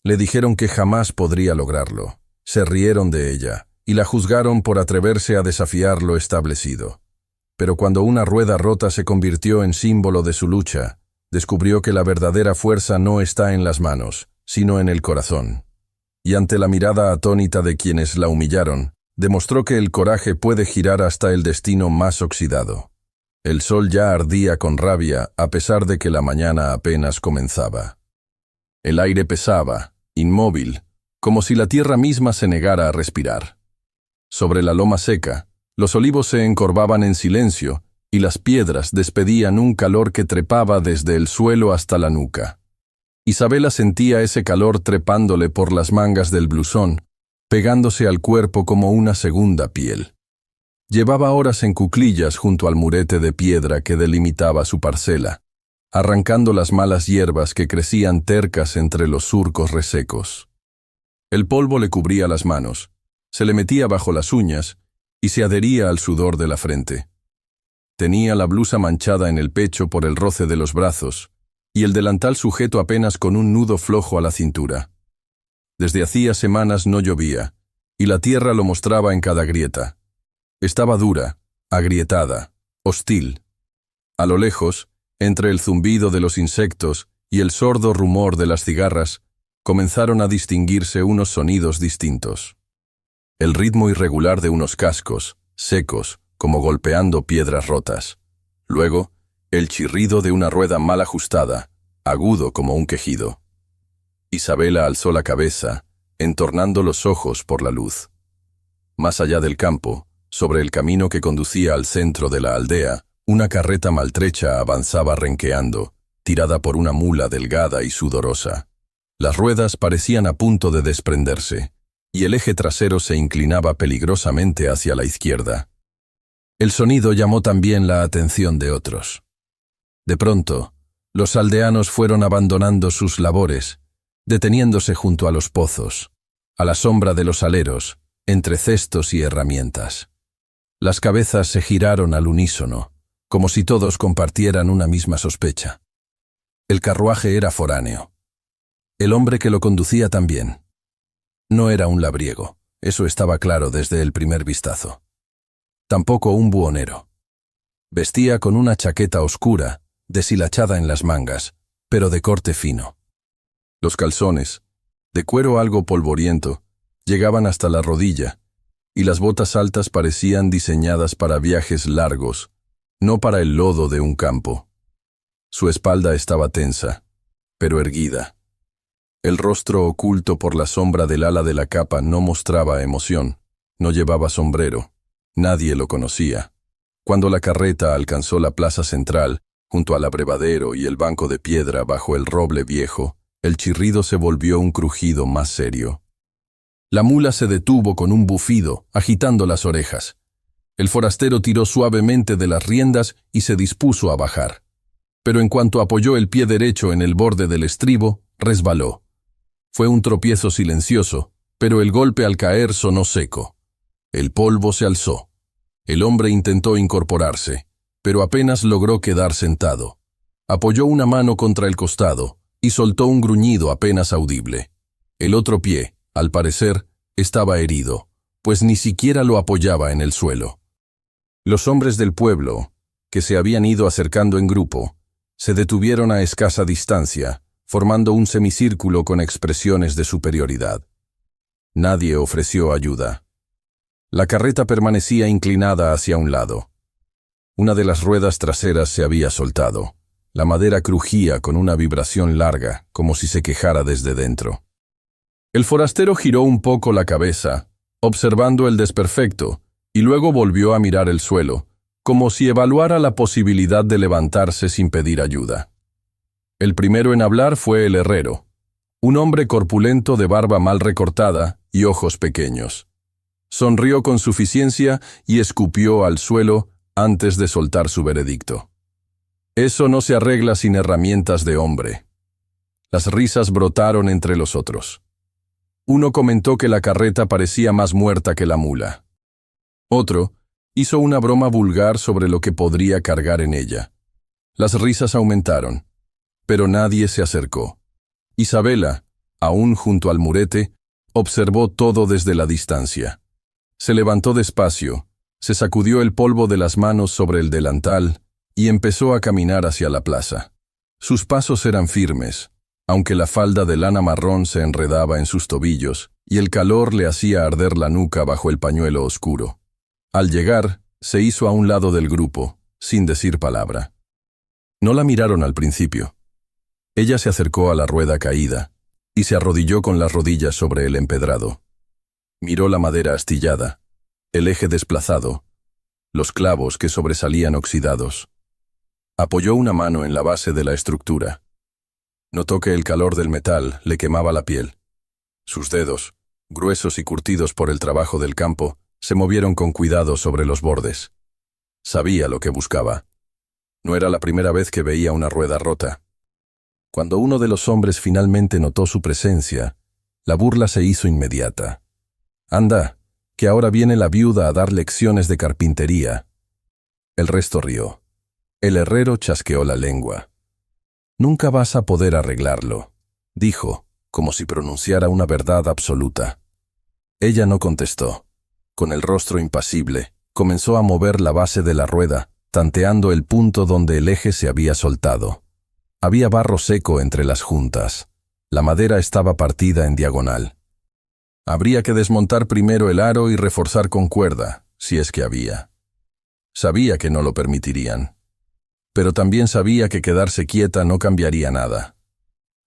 Le dijeron que jamás podría lograrlo. Se rieron de ella y la juzgaron por atreverse a desafiar lo establecido. Pero cuando una rueda rota se convirtió en símbolo de su lucha, descubrió que la verdadera fuerza no está en las manos, sino en el corazón. Y ante la mirada atónita de quienes la humillaron, demostró que el coraje puede girar hasta el destino más oxidado. El sol ya ardía con rabia a pesar de que la mañana apenas comenzaba. El aire pesaba, inmóvil, como si la tierra misma se negara a respirar. Sobre la loma seca, los olivos se encorvaban en silencio y las piedras despedían un calor que trepaba desde el suelo hasta la nuca. Isabela sentía ese calor trepándole por las mangas del blusón, pegándose al cuerpo como una segunda piel. Llevaba horas en cuclillas junto al murete de piedra que delimitaba su parcela, arrancando las malas hierbas que crecían tercas entre los surcos resecos. El polvo le cubría las manos, se le metía bajo las uñas y se adhería al sudor de la frente. Tenía la blusa manchada en el pecho por el roce de los brazos y el delantal sujeto apenas con un nudo flojo a la cintura. Desde hacía semanas no llovía, y la tierra lo mostraba en cada grieta. Estaba dura, agrietada, hostil. A lo lejos, entre el zumbido de los insectos y el sordo rumor de las cigarras, comenzaron a distinguirse unos sonidos distintos. El ritmo irregular de unos cascos, secos, como golpeando piedras rotas. Luego, el chirrido de una rueda mal ajustada, agudo como un quejido. Isabela alzó la cabeza, entornando los ojos por la luz. Más allá del campo, sobre el camino que conducía al centro de la aldea, una carreta maltrecha avanzaba renqueando, tirada por una mula delgada y sudorosa. Las ruedas parecían a punto de desprenderse, y el eje trasero se inclinaba peligrosamente hacia la izquierda. El sonido llamó también la atención de otros. De pronto, los aldeanos fueron abandonando sus labores, deteniéndose junto a los pozos, a la sombra de los aleros, entre cestos y herramientas. Las cabezas se giraron al unísono, como si todos compartieran una misma sospecha. El carruaje era foráneo. El hombre que lo conducía también. No era un labriego, eso estaba claro desde el primer vistazo. Tampoco un buhonero. Vestía con una chaqueta oscura, deshilachada en las mangas, pero de corte fino. Los calzones, de cuero algo polvoriento, llegaban hasta la rodilla, y las botas altas parecían diseñadas para viajes largos, no para el lodo de un campo. Su espalda estaba tensa, pero erguida. El rostro oculto por la sombra del ala de la capa no mostraba emoción, no llevaba sombrero, nadie lo conocía. Cuando la carreta alcanzó la plaza central, junto al abrevadero y el banco de piedra bajo el roble viejo, el chirrido se volvió un crujido más serio. La mula se detuvo con un bufido, agitando las orejas. El forastero tiró suavemente de las riendas y se dispuso a bajar. Pero en cuanto apoyó el pie derecho en el borde del estribo, resbaló. Fue un tropiezo silencioso, pero el golpe al caer sonó seco. El polvo se alzó. El hombre intentó incorporarse, pero apenas logró quedar sentado. Apoyó una mano contra el costado y soltó un gruñido apenas audible. El otro pie, al parecer, estaba herido, pues ni siquiera lo apoyaba en el suelo. Los hombres del pueblo, que se habían ido acercando en grupo, se detuvieron a escasa distancia, formando un semicírculo con expresiones de superioridad. Nadie ofreció ayuda. La carreta permanecía inclinada hacia un lado. Una de las ruedas traseras se había soltado. La madera crujía con una vibración larga, como si se quejara desde dentro. El forastero giró un poco la cabeza, observando el desperfecto, y luego volvió a mirar el suelo, como si evaluara la posibilidad de levantarse sin pedir ayuda. El primero en hablar fue el herrero, un hombre corpulento de barba mal recortada y ojos pequeños. Sonrió con suficiencia y escupió al suelo antes de soltar su veredicto. Eso no se arregla sin herramientas de hombre. Las risas brotaron entre los otros. Uno comentó que la carreta parecía más muerta que la mula. Otro hizo una broma vulgar sobre lo que podría cargar en ella. Las risas aumentaron, pero nadie se acercó. Isabela, Aún junto al murete, observó todo desde la distancia. Se levantó despacio, se sacudió el polvo de las manos sobre el delantal y empezó a caminar hacia la plaza. Sus pasos eran firmes, aunque la falda de lana marrón se enredaba en sus tobillos y el calor le hacía arder la nuca bajo el pañuelo oscuro. Al llegar, se hizo a un lado del grupo, sin decir palabra. No la miraron al principio. Ella se acercó a la rueda caída y se arrodilló con las rodillas sobre el empedrado. Miró la madera astillada, el eje desplazado, los clavos que sobresalían oxidados. Apoyó una mano en la base de la estructura. Notó que el calor del metal le quemaba la piel. Sus dedos, gruesos y curtidos por el trabajo del campo, se movieron con cuidado sobre los bordes. Sabía lo que buscaba. No era la primera vez que veía una rueda rota. Cuando uno de los hombres finalmente notó su presencia, la burla se hizo inmediata. «Anda, que ahora viene la viuda a dar lecciones de carpintería». El resto rió. El herrero chasqueó la lengua. «Nunca vas a poder arreglarlo», dijo, como si pronunciara una verdad absoluta. Ella no contestó. Con el rostro impasible, comenzó a mover la base de la rueda, tanteando el punto donde el eje se había soltado. Había barro seco entre las juntas. La madera estaba partida en diagonal. Habría que desmontar primero el aro y reforzar con cuerda, si es que había. Sabía que no lo permitirían. Pero también sabía que quedarse quieta no cambiaría nada.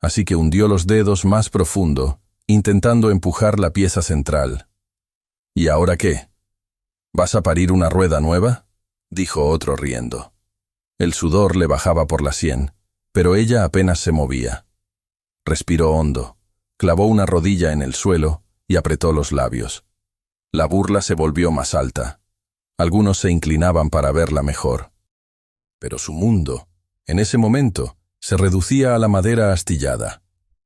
Así que hundió los dedos más profundo, intentando empujar la pieza central. «¿Y ahora qué? ¿Vas a parir una rueda nueva?», dijo otro riendo. El sudor le bajaba por la sien, pero ella apenas se movía. Respiró hondo, clavó una rodilla en el suelo y apretó los labios. La burla se volvió más alta. Algunos se inclinaban para verla mejor. Pero su mundo, en ese momento, se reducía a la madera astillada,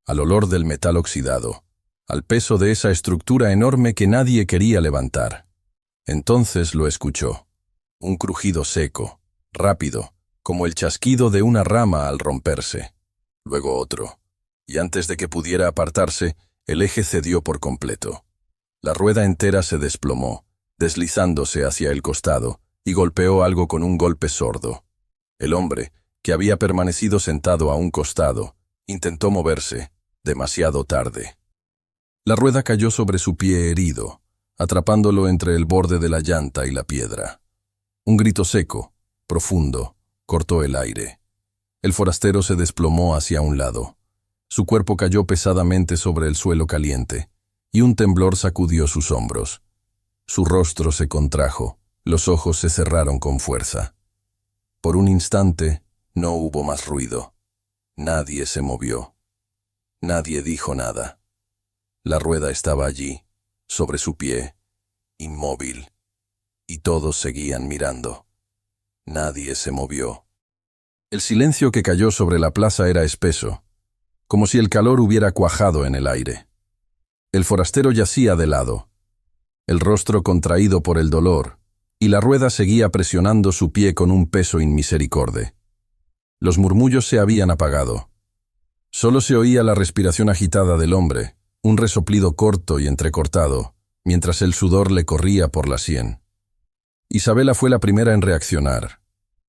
al olor del metal oxidado, al peso de esa estructura enorme que nadie quería levantar. Entonces lo escuchó. Un crujido seco, rápido, como el chasquido de una rama al romperse. Luego otro, y antes de que pudiera apartarse, el eje cedió por completo. La rueda entera se desplomó, deslizándose hacia el costado, y golpeó algo con un golpe sordo. El hombre, que había permanecido sentado a un costado, intentó moverse, demasiado tarde. La rueda cayó sobre su pie herido, atrapándolo entre el borde de la llanta y la piedra. Un grito seco, profundo, cortó el aire. El forastero se desplomó hacia un lado. Su cuerpo cayó pesadamente sobre el suelo caliente, y un temblor sacudió sus hombros. Su rostro se contrajo, los ojos se cerraron con fuerza. Por un instante, no hubo más ruido. Nadie se movió. Nadie dijo nada. La rueda estaba allí, sobre su pie, inmóvil, y todos seguían mirando. Nadie se movió. El silencio que cayó sobre la plaza era espeso, como si el calor hubiera cuajado en el aire. El forastero yacía de lado, el rostro contraído por el dolor, y la rueda seguía presionando su pie con un peso inmisericorde. Los murmullos se habían apagado. Solo se oía la respiración agitada del hombre, un resoplido corto y entrecortado, mientras el sudor le corría por la sien. Isabela fue la primera en reaccionar.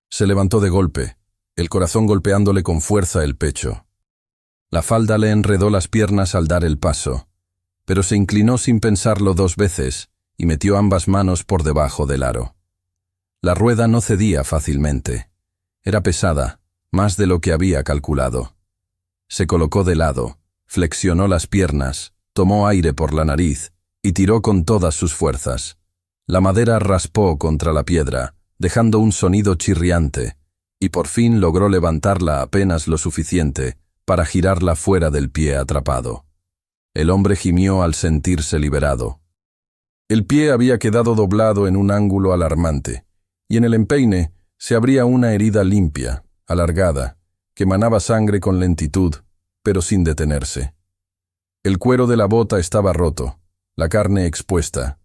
Se levantó de golpe, el corazón golpeándole con fuerza el pecho. La falda le enredó las piernas al dar el paso, pero se inclinó sin pensarlo 2 veces y metió ambas manos por debajo del aro. La rueda no cedía fácilmente. Era pesada, más de lo que había calculado. Se colocó de lado, flexionó las piernas, tomó aire por la nariz y tiró con todas sus fuerzas. La madera raspó contra la piedra, dejando un sonido chirriante, y por fin logró levantarla apenas lo suficiente para girarla fuera del pie atrapado. El hombre gimió al sentirse liberado. El pie había quedado doblado en un ángulo alarmante, y en el empeine se abría una herida limpia, alargada, que manaba sangre con lentitud, pero sin detenerse. El cuero de la bota estaba roto, la carne expuesta.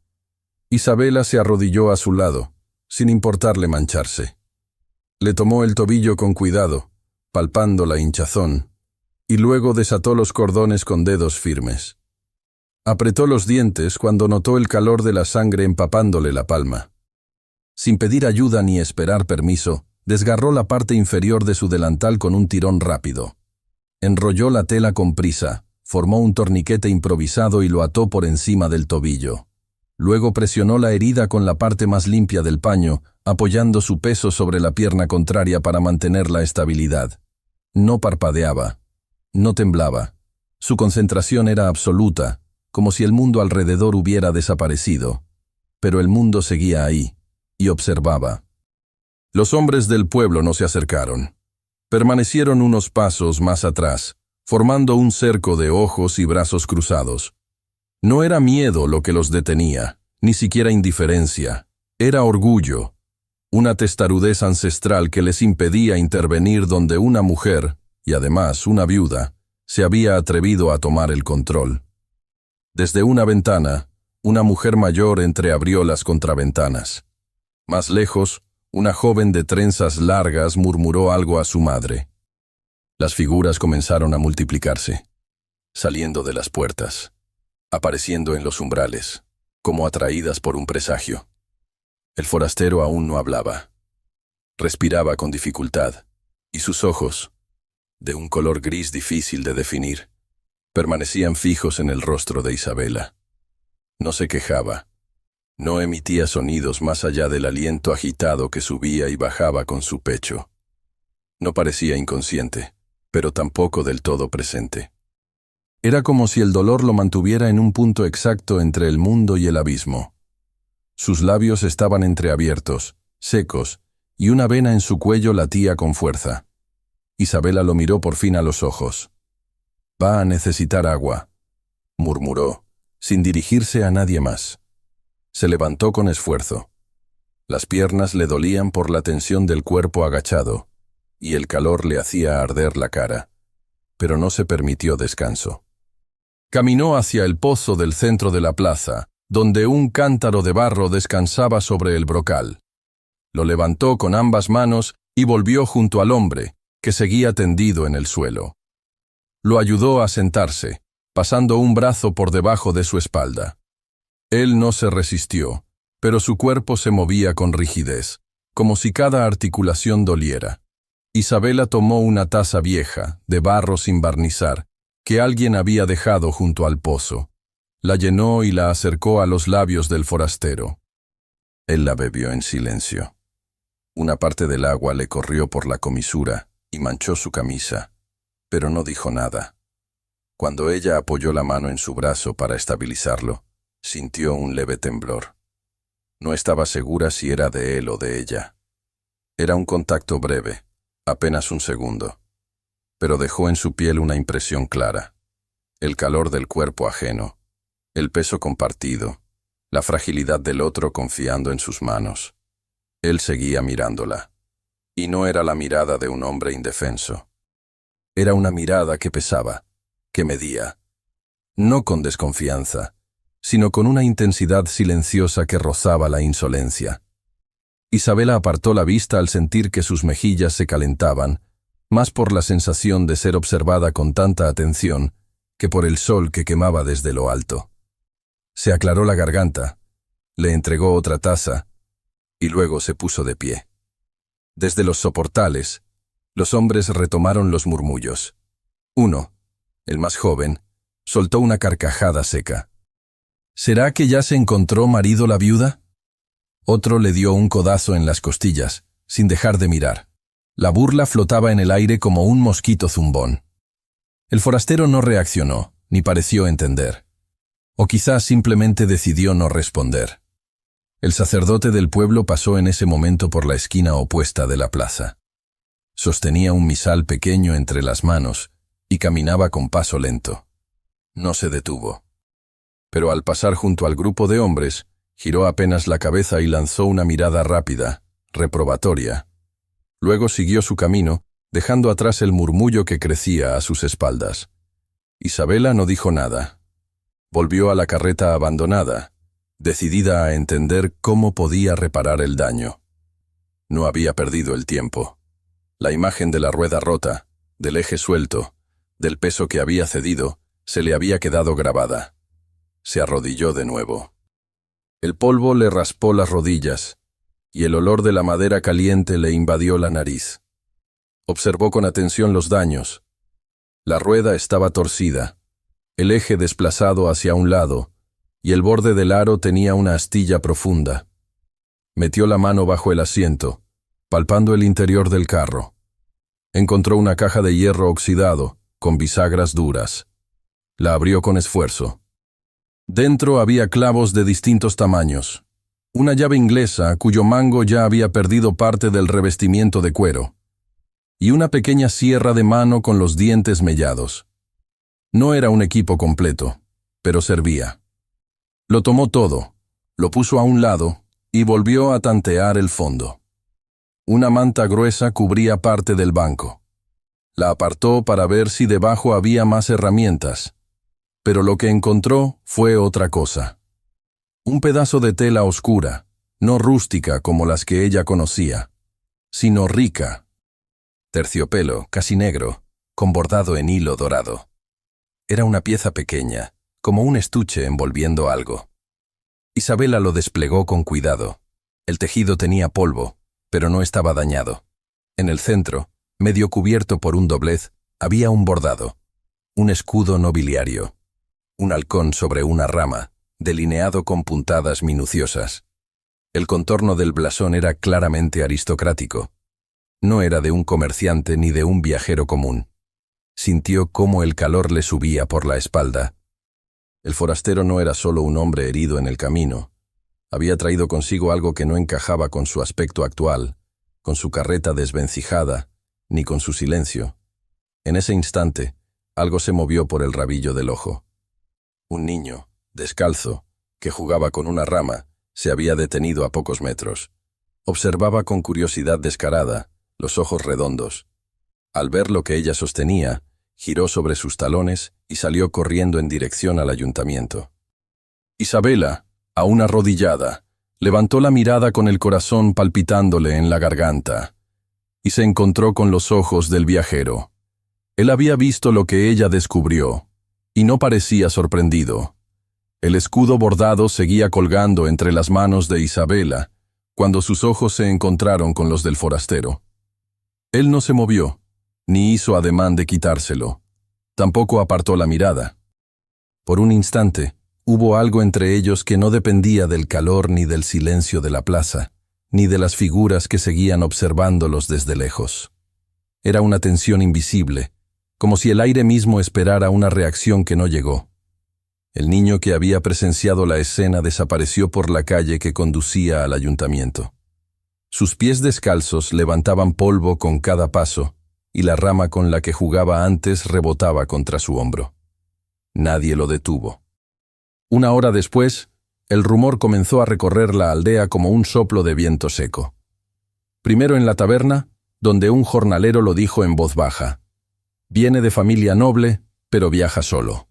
Isabela se arrodilló a su lado, sin importarle mancharse. Le tomó el tobillo con cuidado, palpando la hinchazón, y luego desató los cordones con dedos firmes. Apretó los dientes cuando notó el calor de la sangre empapándole la palma. Sin pedir ayuda ni esperar permiso, desgarró la parte inferior de su delantal con un tirón rápido. Enrolló la tela con prisa, formó un torniquete improvisado y lo ató por encima del tobillo. Luego presionó la herida con la parte más limpia del paño, apoyando su peso sobre la pierna contraria para mantener la estabilidad. No parpadeaba, no temblaba. Su concentración era absoluta, como si el mundo alrededor hubiera desaparecido. Pero el mundo seguía ahí, y observaba. Los hombres del pueblo no se acercaron. Permanecieron unos pasos más atrás, formando un cerco de ojos y brazos cruzados. No era miedo lo que los detenía, ni siquiera indiferencia. Era orgullo, una testarudez ancestral que les impedía intervenir donde una mujer, y además una viuda, se había atrevido a tomar el control. Desde una ventana, una mujer mayor entreabrió las contraventanas. Más lejos, una joven de trenzas largas murmuró algo a su madre. Las figuras comenzaron a multiplicarse, saliendo de las puertas, apareciendo en los umbrales, como atraídas por un presagio. El forastero aún no hablaba. Respiraba con dificultad, y sus ojos, de un color gris difícil de definir, permanecían fijos en el rostro de Isabela. No se quejaba. No emitía sonidos más allá del aliento agitado que subía y bajaba con su pecho. No parecía inconsciente, pero tampoco del todo presente. Era como si el dolor lo mantuviera en un punto exacto entre el mundo y el abismo. Sus labios estaban entreabiertos, secos, y una vena en su cuello latía con fuerza. Isabela lo miró por fin a los ojos. «Va a necesitar agua», murmuró, sin dirigirse a nadie más. Se levantó con esfuerzo. Las piernas le dolían por la tensión del cuerpo agachado, y el calor le hacía arder la cara, pero no se permitió descanso. Caminó hacia el pozo del centro de la plaza, donde un cántaro de barro descansaba sobre el brocal. Lo levantó con ambas manos y volvió junto al hombre, que seguía tendido en el suelo. Lo ayudó a sentarse, pasando un brazo por debajo de su espalda. Él no se resistió, pero su cuerpo se movía con rigidez, como si cada articulación doliera. Isabela tomó una taza vieja, de barro sin barnizar, que alguien había dejado junto al pozo. La llenó y la acercó a los labios del forastero. Él la bebió en silencio. Una parte del agua le corrió por la comisura y manchó su camisa, pero no dijo nada. Cuando ella apoyó la mano en su brazo para estabilizarlo, sintió un leve temblor. No estaba segura si era de él o de ella. Era un contacto breve, apenas un segundo, pero dejó en su piel una impresión clara. El calor del cuerpo ajeno, el peso compartido, la fragilidad del otro confiando en sus manos. Él seguía mirándola, y no era la mirada de un hombre indefenso. Era una mirada que pesaba, que medía, no con desconfianza, sino con una intensidad silenciosa que rozaba la insolencia. Isabela apartó la vista al sentir que sus mejillas se calentaban, más por la sensación de ser observada con tanta atención que por el sol que quemaba desde lo alto. Se aclaró la garganta, le entregó otra taza, y luego se puso de pie. Desde los soportales, los hombres retomaron los murmullos. Uno, el más joven, soltó una carcajada seca. ¿Será que ya se encontró marido la viuda? Otro le dio un codazo en las costillas, sin dejar de mirar. La burla flotaba en el aire como un mosquito zumbón. El forastero no reaccionó, ni pareció entender. O quizás simplemente decidió no responder. El sacerdote del pueblo pasó en ese momento por la esquina opuesta de la plaza. Sostenía un misal pequeño entre las manos y caminaba con paso lento. No se detuvo. Pero al pasar junto al grupo de hombres, giró apenas la cabeza y lanzó una mirada rápida, reprobatoria. Luego siguió su camino, dejando atrás el murmullo que crecía a sus espaldas. Isabela no dijo nada. Volvió a la carreta abandonada, decidida a entender cómo podía reparar el daño. No había perdido el tiempo. La imagen de la rueda rota, del eje suelto, Del peso que había cedido, se le había quedado grabada. Se arrodilló de nuevo. El polvo le raspó las rodillas, y el olor de la madera caliente le invadió la nariz. Observó con atención los daños. La rueda estaba torcida, el eje desplazado hacia un lado, y el borde del aro tenía una astilla profunda. Metió la mano bajo el asiento, palpando el interior del carro. Encontró una caja de hierro oxidado, con bisagras duras. La abrió con esfuerzo. Dentro había clavos de distintos tamaños. Una llave inglesa cuyo mango ya había perdido parte del revestimiento de cuero. Y una pequeña sierra de mano con los dientes mellados. No era un equipo completo, pero servía. Lo tomó todo, lo puso a un lado y volvió a tantear el fondo. Una manta gruesa cubría parte del banco. La apartó para ver si debajo había más herramientas, pero lo que encontró fue otra cosa. Un pedazo de tela oscura, no rústica como las que ella conocía, sino rica. Terciopelo, casi negro, con bordado en hilo dorado. Era una pieza pequeña, como un estuche envolviendo algo. Isabela lo desplegó con cuidado. El tejido tenía polvo, pero no estaba dañado. En el centro, medio cubierto por un doblez, había un bordado, un escudo nobiliario, un halcón sobre una rama, delineado con puntadas minuciosas. El contorno del blasón era claramente aristocrático. No era de un comerciante ni de un viajero común. Sintió cómo el calor le subía por la espalda. El forastero no era solo un hombre herido en el camino. Había traído consigo algo que no encajaba con su aspecto actual, con su carreta desvencijada, ni con su silencio. En ese instante, algo se movió por el rabillo del ojo. Un niño, descalzo, que jugaba con una rama, se había detenido a pocos metros. Observaba con curiosidad descarada, los ojos redondos. Al ver lo que ella sostenía, giró sobre sus talones y salió corriendo en dirección al ayuntamiento. Isabela, aún arrodillada, levantó la mirada con el corazón palpitándole en la garganta, y se encontró con los ojos del viajero. Él había visto lo que ella descubrió, y no parecía sorprendido. El escudo bordado seguía colgando entre las manos de Isabela, cuando sus ojos se encontraron con los del forastero. Él no se movió, ni hizo ademán de quitárselo. Tampoco apartó la mirada. Por un instante, hubo algo entre ellos que no dependía del calor ni del silencio de la plaza, ni de las figuras que seguían observándolos desde lejos. Era una tensión invisible, como si el aire mismo esperara una reacción que no llegó. El niño que había presenciado la escena desapareció por la calle que conducía al ayuntamiento. Sus pies descalzos levantaban polvo con cada paso, y la rama con la que jugaba antes rebotaba contra su hombro. Nadie lo detuvo. Una hora después, el rumor comenzó a recorrer la aldea como un soplo de viento seco. Primero en la taberna, donde un jornalero lo dijo en voz baja: «Viene de familia noble, pero viaja solo».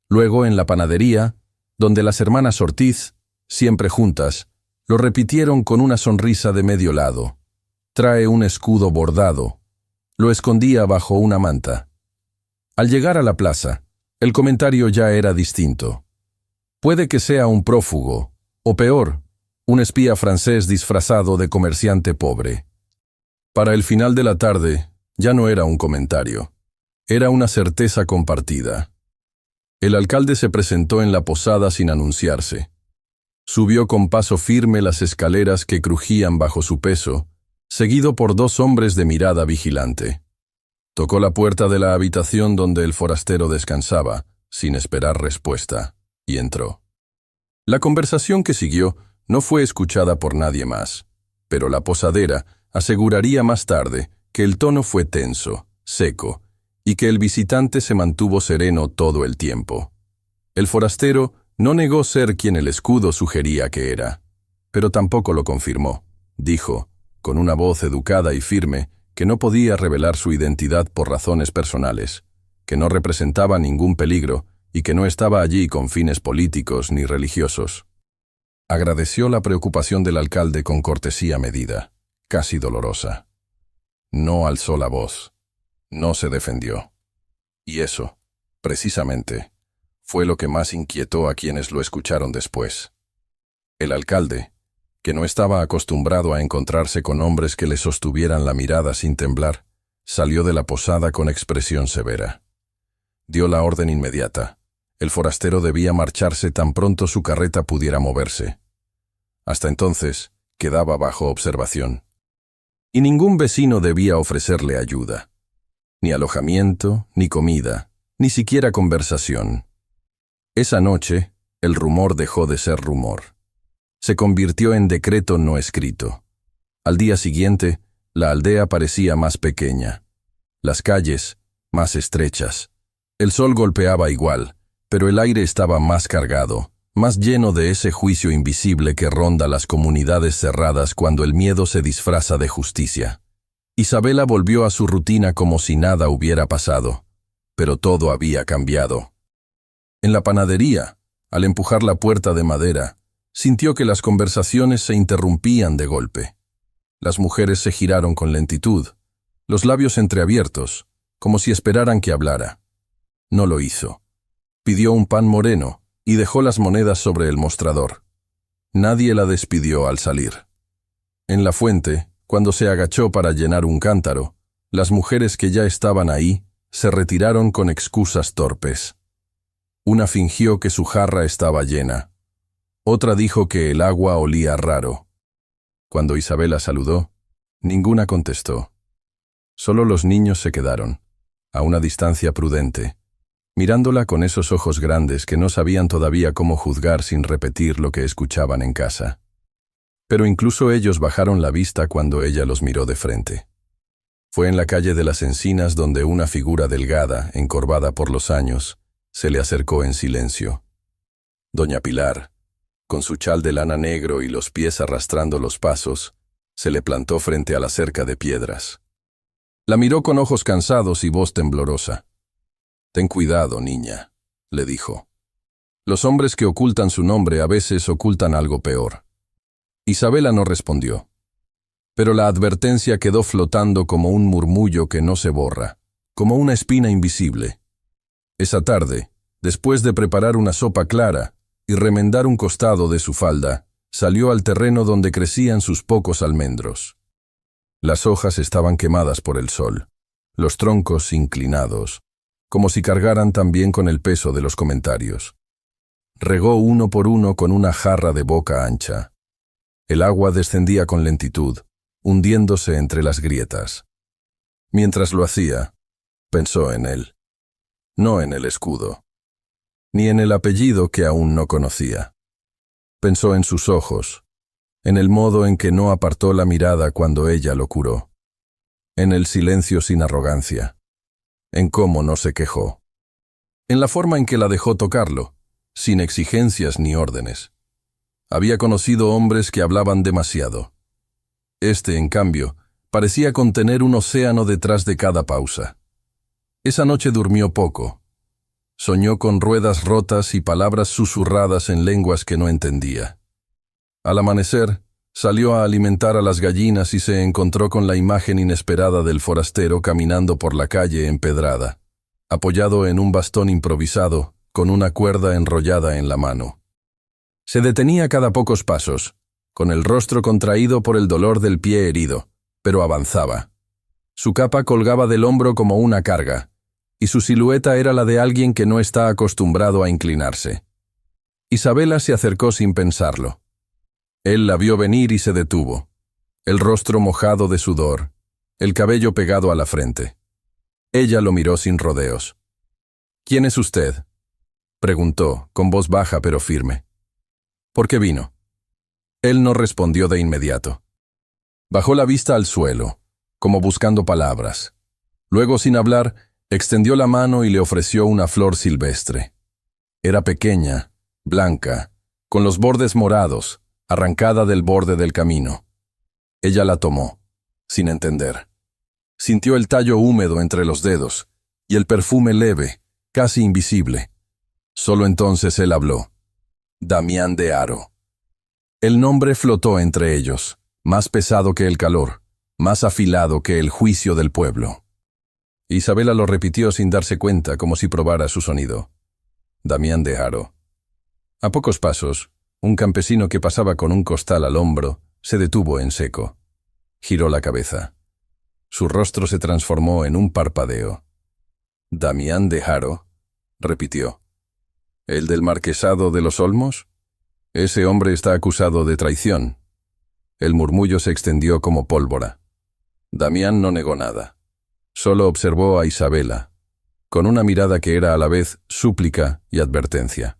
Luego en la panadería, donde las hermanas Ortiz, siempre juntas, lo repitieron con una sonrisa de medio lado: «Trae un escudo bordado». Lo escondía bajo una manta. Al llegar a la plaza, el comentario ya era distinto. Puede que sea un prófugo, o peor, un espía francés disfrazado de comerciante pobre. Para el final de la tarde, ya no era un comentario. Era una certeza compartida. El alcalde se presentó en la posada sin anunciarse. Subió con paso firme las escaleras que crujían bajo su peso, seguido por dos hombres de mirada vigilante. Tocó la puerta de la habitación donde el forastero descansaba, sin esperar respuesta, y entró. La conversación que siguió no fue escuchada por nadie más, pero la posadera aseguraría más tarde que el tono fue tenso, seco, y que el visitante se mantuvo sereno todo el tiempo. El forastero no negó ser quien el escudo sugería que era, pero tampoco lo confirmó. Dijo, con una voz educada y firme, que no podía revelar su identidad por razones personales, que no representaba ningún peligro y que no estaba allí con fines políticos ni religiosos. Agradeció la preocupación del alcalde con cortesía medida, casi dolorosa. No alzó la voz, no se defendió. Y eso, precisamente, fue lo que más inquietó a quienes lo escucharon después. El alcalde, que no estaba acostumbrado a encontrarse con hombres que le sostuvieran la mirada sin temblar, salió de la posada con expresión severa. Dio la orden inmediata. El forastero debía marcharse tan pronto su carreta pudiera moverse. Hasta entonces, quedaba bajo observación. Y ningún vecino debía ofrecerle ayuda. Ni alojamiento, ni comida, ni siquiera conversación. Esa noche, el rumor dejó de ser rumor. Se convirtió en decreto no escrito. Al día siguiente, la aldea parecía más pequeña. Las calles, más estrechas. El sol golpeaba igual, pero el aire estaba más cargado, más lleno de ese juicio invisible que ronda las comunidades cerradas cuando el miedo se disfraza de justicia. Isabela volvió a su rutina como si nada hubiera pasado, pero todo había cambiado. En la panadería, al empujar la puerta de madera, sintió que las conversaciones se interrumpían de golpe. Las mujeres se giraron con lentitud, los labios entreabiertos, como si esperaran que hablara. No lo hizo. Pidió un pan moreno y dejó las monedas sobre el mostrador. Nadie la despidió al salir. En la fuente, cuando se agachó para llenar un cántaro, las mujeres que ya estaban ahí se retiraron con excusas torpes. Una fingió que su jarra estaba llena. Otra dijo que el agua olía raro. Cuando Isabela saludó, ninguna contestó. Solo los niños se quedaron, a una distancia prudente, mirándola con esos ojos grandes que no sabían todavía cómo juzgar sin repetir lo que escuchaban en casa. Pero incluso ellos bajaron la vista cuando ella los miró de frente. Fue en la calle de las Encinas donde una figura delgada, encorvada por los años, se le acercó en silencio. Doña Pilar, con su chal de lana negro y los pies arrastrando los pasos, se le plantó frente a la cerca de piedras. La miró con ojos cansados y voz temblorosa. «Ten cuidado, niña», le dijo. «Los hombres que ocultan su nombre a veces ocultan algo peor». Isabela no respondió. Pero la advertencia quedó flotando como un murmullo que no se borra, como una espina invisible. Esa tarde, después de preparar una sopa clara y remendar un costado de su falda, salió al terreno donde crecían sus pocos almendros. Las hojas estaban quemadas por el sol, los troncos inclinados, como si cargaran también con el peso de los comentarios. Regó uno por uno con una jarra de boca ancha. El agua descendía con lentitud, hundiéndose entre las grietas. Mientras lo hacía, pensó en él. No en el escudo, ni en el apellido que aún no conocía. Pensó en sus ojos, en el modo en que no apartó la mirada cuando ella lo curó, en el silencio sin arrogancia, en cómo no se quejó, en la forma en que la dejó tocarlo, sin exigencias ni órdenes. Había conocido hombres que hablaban demasiado. Este, en cambio, parecía contener un océano detrás de cada pausa. Esa noche durmió poco. Soñó con ruedas rotas y palabras susurradas en lenguas que no entendía. Al amanecer, salió a alimentar a las gallinas y se encontró con la imagen inesperada del forastero caminando por la calle empedrada, apoyado en un bastón improvisado, con una cuerda enrollada en la mano. Se detenía cada pocos pasos, con el rostro contraído por el dolor del pie herido, pero avanzaba. Su capa colgaba del hombro como una carga, y su silueta era la de alguien que no está acostumbrado a inclinarse. Isabela se acercó sin pensarlo. Él la vio venir y se detuvo, el rostro mojado de sudor, el cabello pegado a la frente. Ella lo miró sin rodeos. «¿Quién es usted?», preguntó, con voz baja pero firme. «¿Por qué vino?». Él no respondió de inmediato. Bajó la vista al suelo, como buscando palabras. Luego, sin hablar, extendió la mano y le ofreció una flor silvestre. Era pequeña, blanca, con los bordes morados, arrancada del borde del camino. Ella la tomó, sin entender. Sintió el tallo húmedo entre los dedos y el perfume leve, casi invisible. Solo entonces él habló. Damián de Haro. El nombre flotó entre ellos, más pesado que el calor, más afilado que el juicio del pueblo. Isabela lo repitió sin darse cuenta, como si probara su sonido. Damián de Haro. A pocos pasos, un campesino que pasaba con un costal al hombro se detuvo en seco. Giró la cabeza. Su rostro se transformó en un parpadeo. «¿Damián de Haro?», repitió. «¿El del marquesado de los Olmos? Ese hombre está acusado de traición». El murmullo se extendió como pólvora. Damián no negó nada. Solo observó a Isabela, con una mirada que era a la vez súplica y advertencia.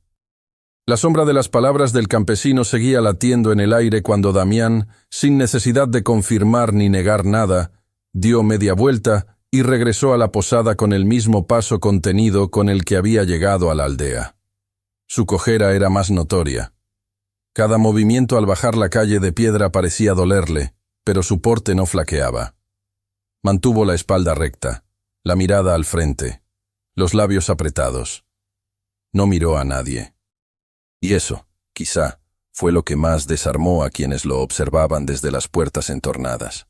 La sombra de las palabras del campesino seguía latiendo en el aire cuando Damián, sin necesidad de confirmar ni negar nada, dio media vuelta y regresó a la posada con el mismo paso contenido con el que había llegado a la aldea. Su cojera era más notoria. Cada movimiento al bajar la calle de piedra parecía dolerle, pero su porte no flaqueaba. Mantuvo la espalda recta, la mirada al frente, los labios apretados. No miró a nadie. Y eso, quizá, fue lo que más desarmó a quienes lo observaban desde las puertas entornadas.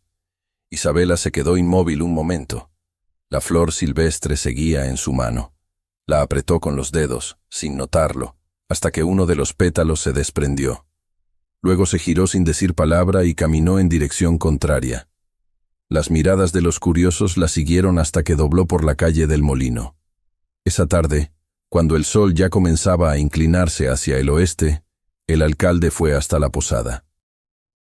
Isabela se quedó inmóvil un momento. La flor silvestre seguía en su mano. La apretó con los dedos, sin notarlo, hasta que uno de los pétalos se desprendió. Luego se giró sin decir palabra y caminó en dirección contraria. Las miradas de los curiosos la siguieron hasta que dobló por la calle del Molino. Esa tarde, cuando el sol ya comenzaba a inclinarse hacia el oeste, el alcalde fue hasta la posada.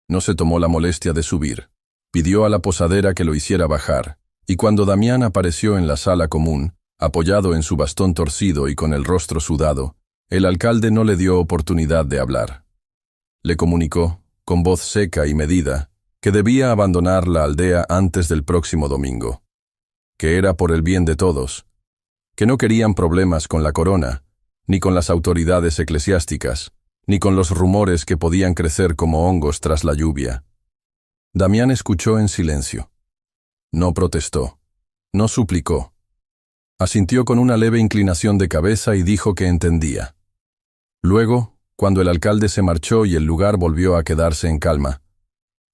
No se tomó la molestia de subir. Pidió a la posadera que lo hiciera bajar, y cuando Damián apareció en la sala común, apoyado en su bastón torcido y con el rostro sudado, el alcalde no le dio oportunidad de hablar. Le comunicó, con voz seca y medida, que debía abandonar la aldea antes del próximo domingo, que era por el bien de todos, que no querían problemas con la corona, ni con las autoridades eclesiásticas, ni con los rumores que podían crecer como hongos tras la lluvia. Damián escuchó en silencio. No protestó, no suplicó. Asintió con una leve inclinación de cabeza y dijo que entendía. Luego, cuando el alcalde se marchó y el lugar volvió a quedarse en calma,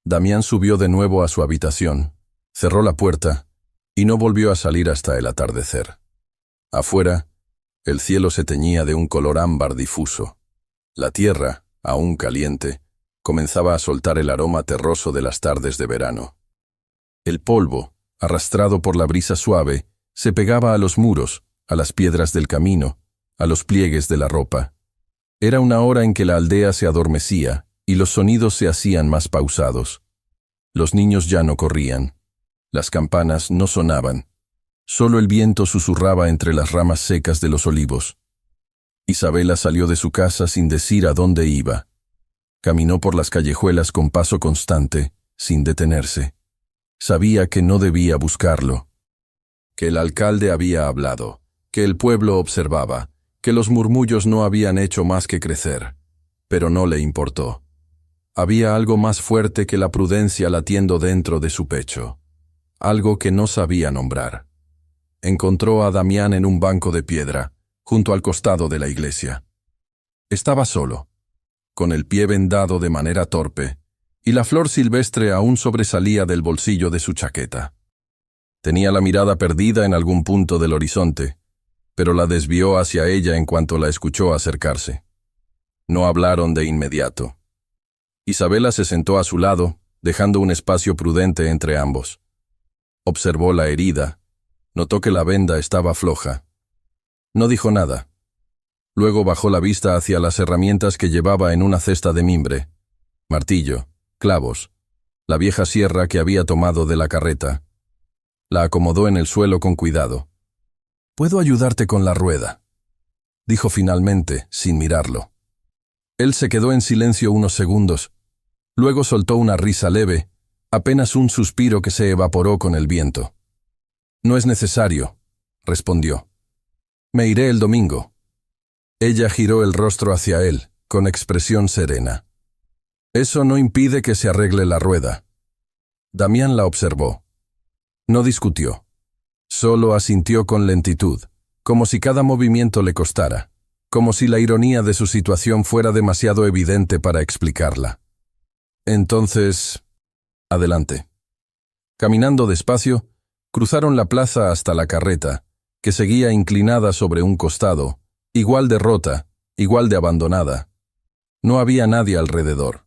Damián subió de nuevo a su habitación, cerró la puerta y no volvió a salir hasta el atardecer. Afuera, el cielo se teñía de un color ámbar difuso. La tierra, aún caliente, comenzaba a soltar el aroma terroso de las tardes de verano. El polvo, arrastrado por la brisa suave, se pegaba a los muros, a las piedras del camino, a los pliegues de la ropa. Era una hora en que la aldea se adormecía y los sonidos se hacían más pausados. Los niños ya no corrían. Las campanas no sonaban. Solo el viento susurraba entre las ramas secas de los olivos. Isabela salió de su casa sin decir a dónde iba. Caminó por las callejuelas con paso constante, sin detenerse. Sabía que no debía buscarlo. Que el alcalde había hablado, que el pueblo observaba, que los murmullos no habían hecho más que crecer. Pero no le importó. Había algo más fuerte que la prudencia latiendo dentro de su pecho. Algo que no sabía nombrar. Encontró a Damián en un banco de piedra, junto al costado de la iglesia. Estaba solo, con el pie vendado de manera torpe, y la flor silvestre aún sobresalía del bolsillo de su chaqueta. Tenía la mirada perdida en algún punto del horizonte, pero la desvió hacia ella en cuanto la escuchó acercarse. No hablaron de inmediato. Isabela se sentó a su lado, dejando un espacio prudente entre ambos. Observó la herida, notó que la venda estaba floja. No dijo nada. Luego bajó la vista hacia las herramientas que llevaba en una cesta de mimbre: martillo, clavos, la vieja sierra que había tomado de la carreta. La acomodó en el suelo con cuidado. «¿Puedo ayudarte con la rueda?», dijo finalmente, sin mirarlo. Él se quedó en silencio unos segundos. Luego soltó una risa leve, apenas un suspiro que se evaporó con el viento. «No es necesario», respondió. «Me iré el domingo». Ella giró el rostro hacia él, con expresión serena. «Eso no impide que se arregle la rueda». Damián la observó. No discutió. Solo asintió con lentitud, como si cada movimiento le costara, como si la ironía de su situación fuera demasiado evidente para explicarla. «Entonces, adelante». Caminando despacio, Cruzaron la plaza hasta la carreta, que seguía inclinada sobre un costado, igual de rota, igual de abandonada. No había nadie alrededor.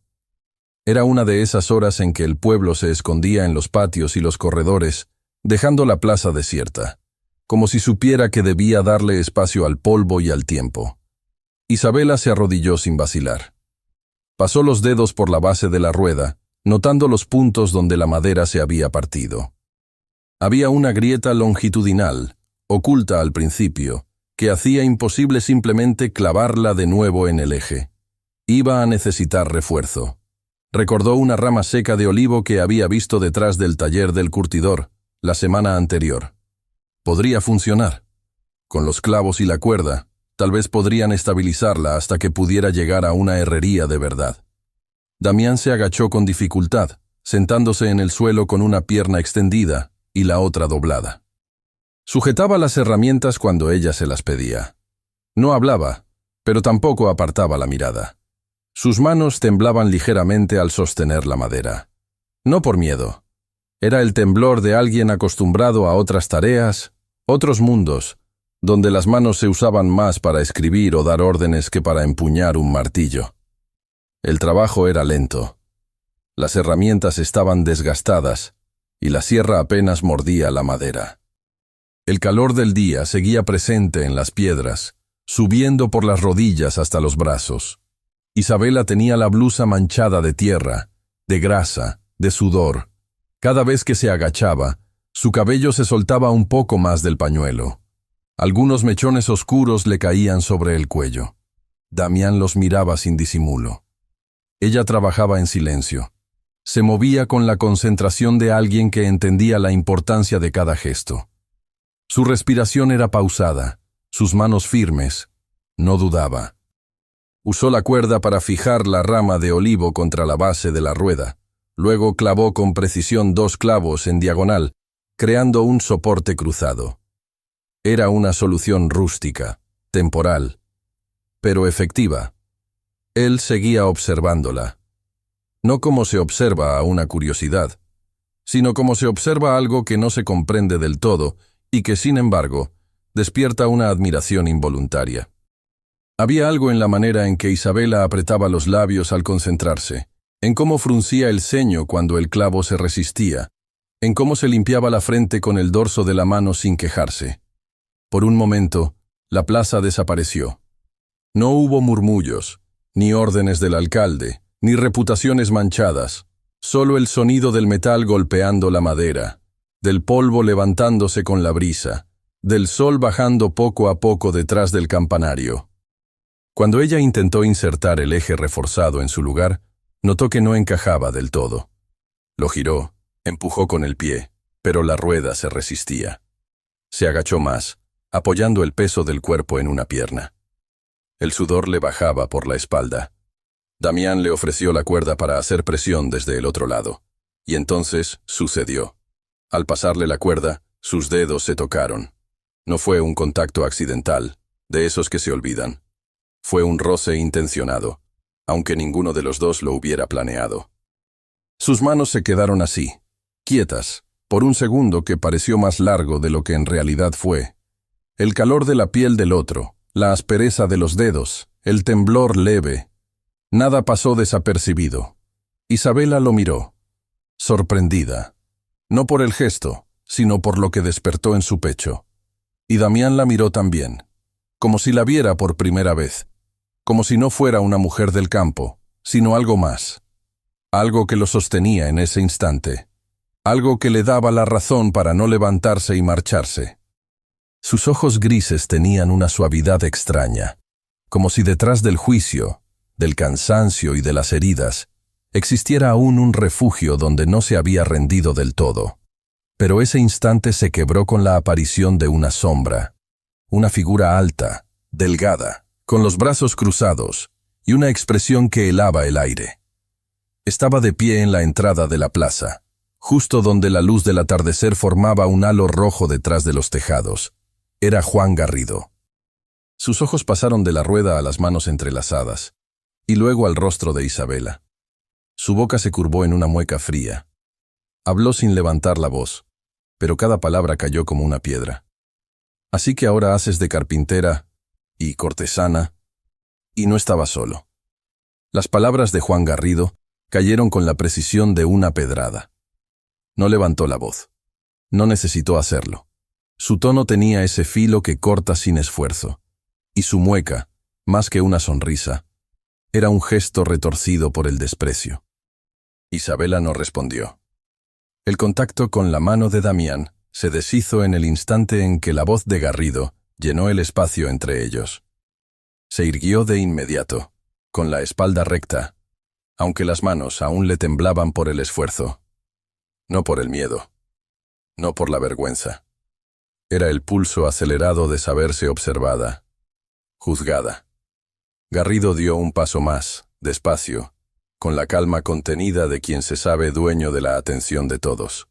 Era una de esas horas en que el pueblo se escondía en los patios y los corredores, dejando la plaza desierta, como si supiera que debía darle espacio al polvo y al tiempo. Isabela se arrodilló sin vacilar. Pasó los dedos por la base de la rueda, notando los puntos donde la madera se había partido. Había una grieta longitudinal, oculta al principio, que hacía imposible simplemente clavarla de nuevo en el eje. Iba a necesitar refuerzo. Recordó una rama seca de olivo que había visto detrás del taller del curtidor, la semana anterior. Podría funcionar. Con los clavos y la cuerda, tal vez podrían estabilizarla hasta que pudiera llegar a una herrería de verdad. Damián se agachó con dificultad, sentándose en el suelo con una pierna extendida y la otra doblada. Sujetaba las herramientas cuando ella se las pedía. No hablaba, pero tampoco apartaba la mirada. Sus manos temblaban ligeramente al sostener la madera. No por miedo. Era el temblor de alguien acostumbrado a otras tareas, otros mundos, donde las manos se usaban más para escribir o dar órdenes que para empuñar un martillo. El trabajo era lento. Las herramientas estaban desgastadas y la sierra apenas mordía la madera. El calor del día seguía presente en las piedras, subiendo por las rodillas hasta los brazos. Isabela tenía la blusa manchada de tierra, de grasa, de sudor. Cada vez que se agachaba, su cabello se soltaba un poco más del pañuelo. Algunos mechones oscuros le caían sobre el cuello. Damián los miraba sin disimulo. Ella trabajaba en silencio. Se movía con la concentración de alguien que entendía la importancia de cada gesto. Su respiración era pausada, sus manos firmes. No dudaba. Usó la cuerda para fijar la rama de olivo contra la base de la rueda. Luego clavó con precisión 2 clavos en diagonal, creando un soporte cruzado. Era una solución rústica, temporal, pero efectiva. Él seguía observándola. No como se observa a una curiosidad, sino como se observa algo que no se comprende del todo y que, sin embargo, despierta una admiración involuntaria. Había algo en la manera en que Isabela apretaba los labios al concentrarse, en cómo fruncía el ceño cuando el clavo se resistía, en cómo se limpiaba la frente con el dorso de la mano sin quejarse. Por un momento, la plaza desapareció. No hubo murmullos, ni órdenes del alcalde, ni reputaciones manchadas, solo el sonido del metal golpeando la madera, del polvo levantándose con la brisa, del sol bajando poco a poco detrás del campanario. Cuando ella intentó insertar el eje reforzado en su lugar, notó que no encajaba del todo. Lo giró, empujó con el pie, pero la rueda se resistía. Se agachó más, apoyando el peso del cuerpo en una pierna. El sudor le bajaba por la espalda. Damián le ofreció la cuerda para hacer presión desde el otro lado. Y entonces sucedió. Al pasarle la cuerda, sus dedos se tocaron. No fue un contacto accidental, de esos que se olvidan. Fue un roce intencionado, aunque ninguno de los dos lo hubiera planeado. Sus manos se quedaron así, quietas, por un segundo que pareció más largo de lo que en realidad fue. El calor de la piel del otro, la aspereza de los dedos, el temblor leve. Nada pasó desapercibido. Isabela lo miró, sorprendida, no por el gesto, sino por lo que despertó en su pecho. Y Damián la miró también, como si la viera por primera vez, como si no fuera una mujer del campo, sino algo más. Algo que lo sostenía en ese instante, algo que le daba la razón para no levantarse y marcharse. Sus ojos grises tenían una suavidad extraña, como si detrás del juicio, del cansancio y de las heridas, existiera aún un refugio donde no se había rendido del todo. Pero ese instante se quebró con la aparición de una sombra, una figura alta, delgada, con los brazos cruzados y una expresión que helaba el aire. Estaba de pie en la entrada de la plaza, justo donde la luz del atardecer formaba un halo rojo detrás de los tejados. Era Juan Garrido. Sus ojos pasaron de la rueda a las manos entrelazadas, y luego al rostro de Isabela. Su boca se curvó en una mueca fría. Habló sin levantar la voz, pero cada palabra cayó como una piedra. Así que ahora haces de carpintera y cortesana, y no estaba solo. Las palabras de Juan Garrido cayeron con la precisión de una pedrada. No levantó la voz. No necesitó hacerlo. Su tono tenía ese filo que corta sin esfuerzo, y su mueca, más que una sonrisa, era un gesto retorcido por el desprecio. Isabela no respondió. El contacto con la mano de Damián se deshizo en el instante en que la voz de Garrido llenó el espacio entre ellos. Se irguió de inmediato, con la espalda recta, aunque las manos aún le temblaban por el esfuerzo. No por el miedo, no por la vergüenza. Era el pulso acelerado de saberse observada, juzgada. Garrido dio un paso más, despacio, con la calma contenida de quien se sabe dueño de la atención de todos.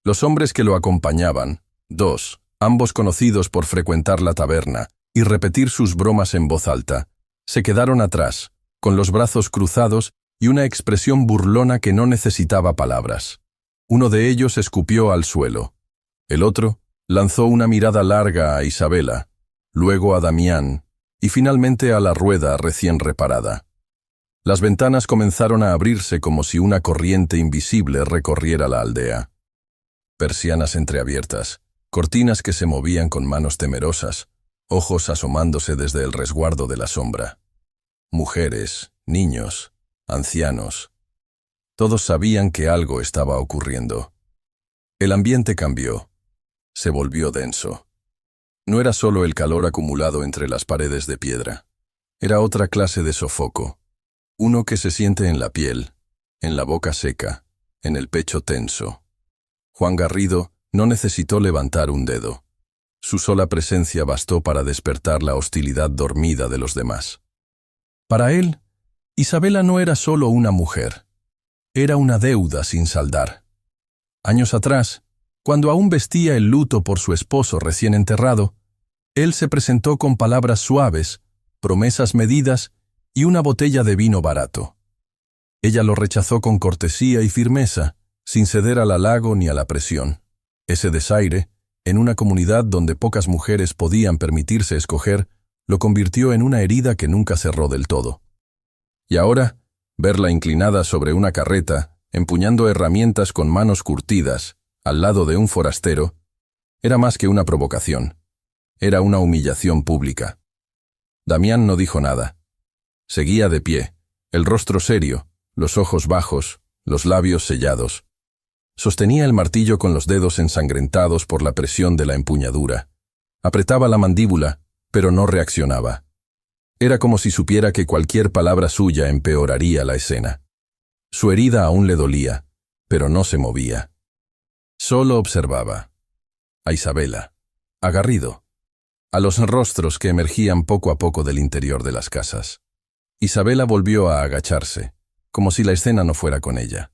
Los hombres que lo acompañaban, dos, ambos conocidos por frecuentar la taberna y repetir sus bromas en voz alta, se quedaron atrás, con los brazos cruzados y una expresión burlona que no necesitaba palabras. Uno de ellos escupió al suelo. El otro lanzó una mirada larga a Isabela, luego a Damián y finalmente a la rueda recién reparada. Las ventanas comenzaron a abrirse como si una corriente invisible recorriera la aldea. Persianas entreabiertas, cortinas que se movían con manos temerosas, ojos asomándose desde el resguardo de la sombra. Mujeres, niños, ancianos. Todos sabían que algo estaba ocurriendo. El ambiente cambió. Se volvió denso. No era solo el calor acumulado entre las paredes de piedra. Era otra clase de sofoco. Uno que se siente en la piel, en la boca seca, en el pecho tenso. Juan Garrido no necesitó levantar un dedo. Su sola presencia bastó para despertar la hostilidad dormida de los demás. Para él, Isabela no era solo una mujer. Era una deuda sin saldar. Años atrás, cuando aún vestía el luto por su esposo recién enterrado, él se presentó con palabras suaves, promesas medidas y una botella de vino barato. Ella lo rechazó con cortesía y firmeza, sin ceder al halago ni a la presión. Ese desaire, en una comunidad donde pocas mujeres podían permitirse escoger, lo convirtió en una herida que nunca cerró del todo. Y ahora, verla inclinada sobre una carreta, empuñando herramientas con manos curtidas, al lado de un forastero, era más que una provocación. Era una humillación pública. Damián no dijo nada. Seguía de pie, el rostro serio, los ojos bajos, los labios sellados. Sostenía el martillo con los dedos ensangrentados por la presión de la empuñadura. Apretaba la mandíbula, pero no reaccionaba. Era como si supiera que cualquier palabra suya empeoraría la escena. Su herida aún le dolía, pero no se movía. Solo observaba. A Isabela, a Garrido, a los rostros que emergían poco a poco del interior de las casas. Isabela volvió a agacharse, como si la escena no fuera con ella.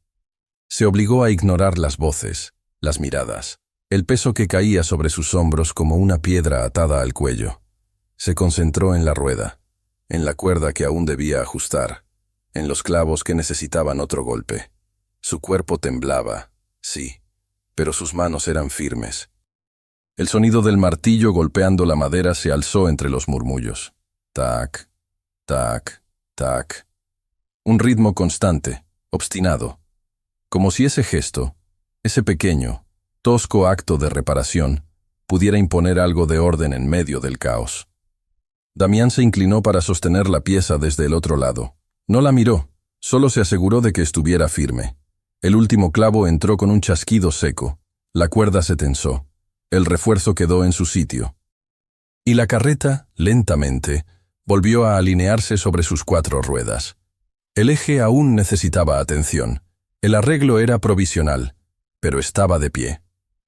Se obligó a ignorar las voces, las miradas, el peso que caía sobre sus hombros como una piedra atada al cuello. Se concentró en la rueda, en la cuerda que aún debía ajustar, en los clavos que necesitaban otro golpe. Su cuerpo temblaba, sí, pero sus manos eran firmes. El sonido del martillo golpeando la madera se alzó entre los murmullos. Tac, tac, tac. Un ritmo constante, obstinado. Como si ese gesto, ese pequeño, tosco acto de reparación, pudiera imponer algo de orden en medio del caos. Damián se inclinó para sostener la pieza desde el otro lado. No la miró, solo se aseguró de que estuviera firme. El último clavo entró con un chasquido seco. La cuerda se tensó. El refuerzo quedó en su sitio. Y la carreta, lentamente, volvió a alinearse sobre sus 4 ruedas. El eje aún necesitaba atención. El arreglo era provisional, pero estaba de pie,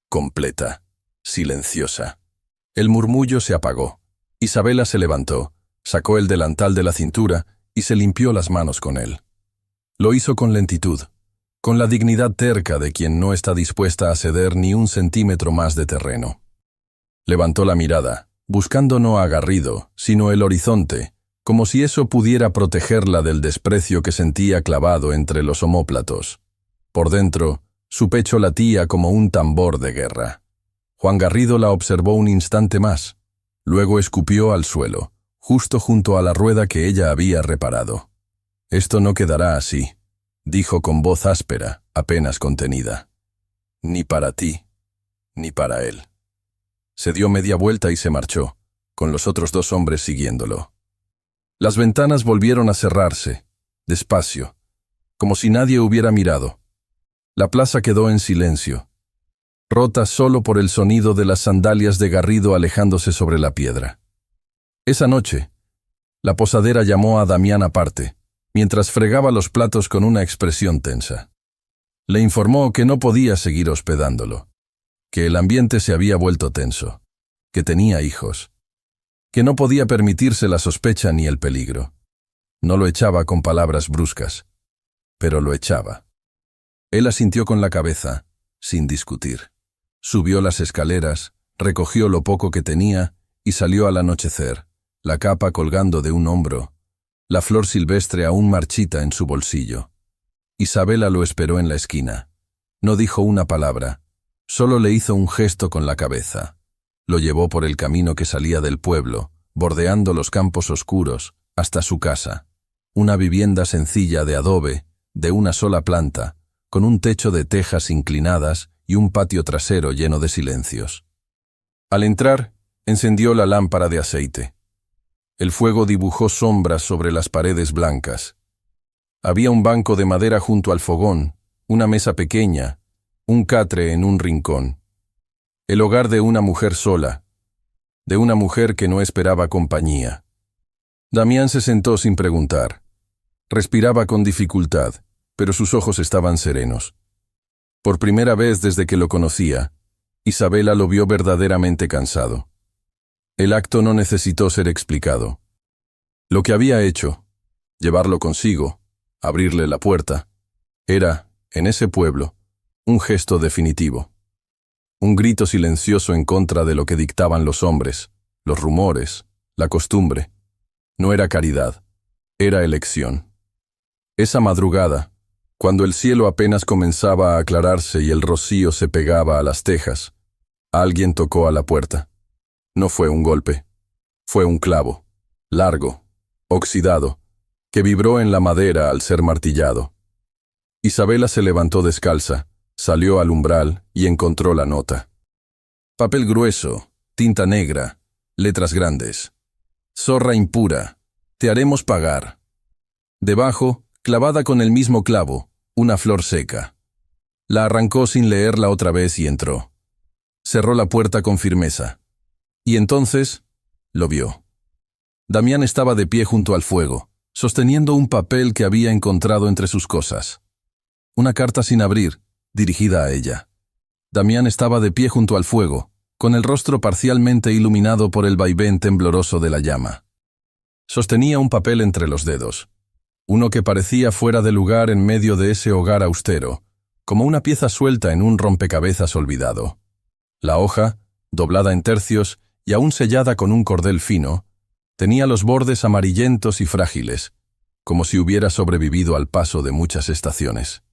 completa, silenciosa. El murmullo se apagó. Isabela se levantó, sacó el delantal de la cintura y se limpió las manos con él. Lo hizo con lentitud, con la dignidad terca de quien no está dispuesta a ceder ni un centímetro más de terreno. Levantó la mirada, buscando no a Garrido, sino el horizonte, como si eso pudiera protegerla del desprecio que sentía clavado entre los omóplatos. Por dentro, Su pecho latía como un tambor de guerra. Juan Garrido la observó un instante más. Luego escupió al suelo, justo junto a la rueda que ella había reparado. «Esto no quedará así», dijo con voz áspera, apenas contenida. «Ni para ti, ni para él». Se dio media vuelta y se marchó, con los otros dos hombres siguiéndolo. Las ventanas volvieron a cerrarse, despacio, como si nadie hubiera mirado. La plaza quedó en silencio, rota solo por el sonido de las sandalias de Garrido alejándose sobre la piedra. Esa noche, la posadera llamó a Damián aparte, mientras fregaba los platos con una expresión tensa. Le informó que no podía seguir hospedándolo, que el ambiente se había vuelto tenso, que tenía hijos, que no podía permitirse la sospecha ni el peligro. No lo echaba con palabras bruscas, pero lo echaba. Él asintió con la cabeza, sin discutir. Subió las escaleras, recogió lo poco que tenía y salió al anochecer, la capa colgando de un hombro, la flor silvestre aún marchita en su bolsillo. Isabela lo esperó en la esquina. No dijo una palabra, solo le hizo un gesto con la cabeza. Lo llevó por el camino que salía del pueblo, bordeando los campos oscuros, hasta su casa. Una vivienda sencilla de adobe, de una sola planta, con un techo de tejas inclinadas y un patio trasero lleno de silencios. Al entrar, encendió la lámpara de aceite. El fuego dibujó sombras sobre las paredes blancas. Había un banco de madera junto al fogón, una mesa pequeña, un catre en un rincón. El hogar de una mujer sola, de una mujer que no esperaba compañía. Damián se sentó sin preguntar. Respiraba con dificultad, pero sus ojos estaban serenos. Por primera vez desde que lo conocía, Isabela lo vio verdaderamente cansado. El acto no necesitó ser explicado. Lo que había hecho, llevarlo consigo, abrirle la puerta, era, en ese pueblo, un gesto definitivo. Un grito silencioso en contra de lo que dictaban los hombres, los rumores, la costumbre. No era caridad, era elección. Esa madrugada, cuando el cielo apenas comenzaba a aclararse y el rocío se pegaba a las tejas, alguien tocó a la puerta. No fue un golpe, fue un clavo, largo, oxidado, que vibró en la madera al ser martillado. Isabela se levantó descalza, salió al umbral y encontró la nota. Papel grueso, tinta negra, letras grandes. Zorra impura, te haremos pagar. Debajo, clavada con el mismo clavo, una flor seca. La arrancó sin leerla otra vez y entró. Cerró la puerta con firmeza. Y entonces, lo vio. Damián estaba de pie junto al fuego, sosteniendo un papel que había encontrado entre sus cosas. Una carta sin abrir, dirigida a ella. Damián estaba de pie junto al fuego, con el rostro parcialmente iluminado por el vaivén tembloroso de la llama. Sostenía un papel entre los dedos, uno que parecía fuera de lugar en medio de ese hogar austero, como una pieza suelta en un rompecabezas olvidado. La hoja, doblada en tercios y aún sellada con un cordel fino, tenía los bordes amarillentos y frágiles, como si hubiera sobrevivido al paso de muchas estaciones.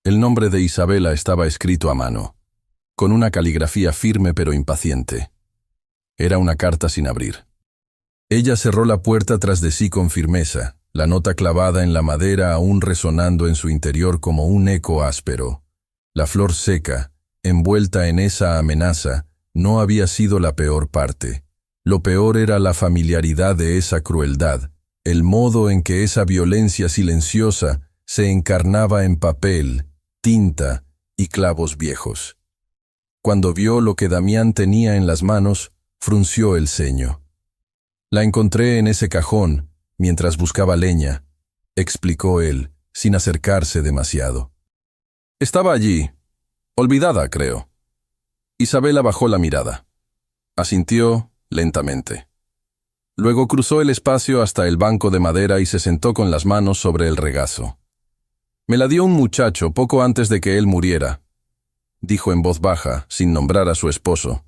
El nombre de Isabela estaba escrito a mano, con una caligrafía firme pero impaciente. Era una carta sin abrir. Ella cerró la puerta tras de sí con firmeza, la nota clavada en la madera aún resonando en su interior como un eco áspero. La flor seca, envuelta en esa amenaza, no había sido la peor parte. Lo peor era la familiaridad de esa crueldad, el modo en que esa violencia silenciosa se encarnaba en papel, tinta y clavos viejos. Cuando vio lo que Damián tenía en las manos, frunció el ceño. La encontré en ese cajón, mientras buscaba leña, explicó él, sin acercarse demasiado. Estaba allí, olvidada, creo. Isabela bajó la mirada. Asintió lentamente. Luego cruzó el espacio hasta el banco de madera y se sentó con las manos sobre el regazo. Me la dio un muchacho poco antes de que él muriera, dijo en voz baja, sin nombrar a su esposo.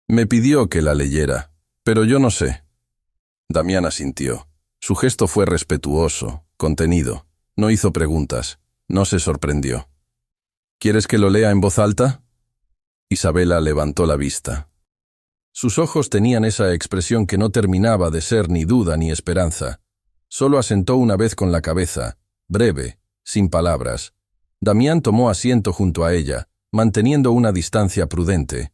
Me pidió que la leyera, pero yo no sé. Damián asintió. Su gesto fue respetuoso, contenido. No hizo preguntas, no se sorprendió. ¿Quieres que lo lea en voz alta? Isabela levantó la vista. Sus ojos tenían esa expresión que no terminaba de ser ni duda ni esperanza. Solo asentó una vez con la cabeza, breve, sin palabras. Damián tomó asiento junto a ella, manteniendo una distancia prudente.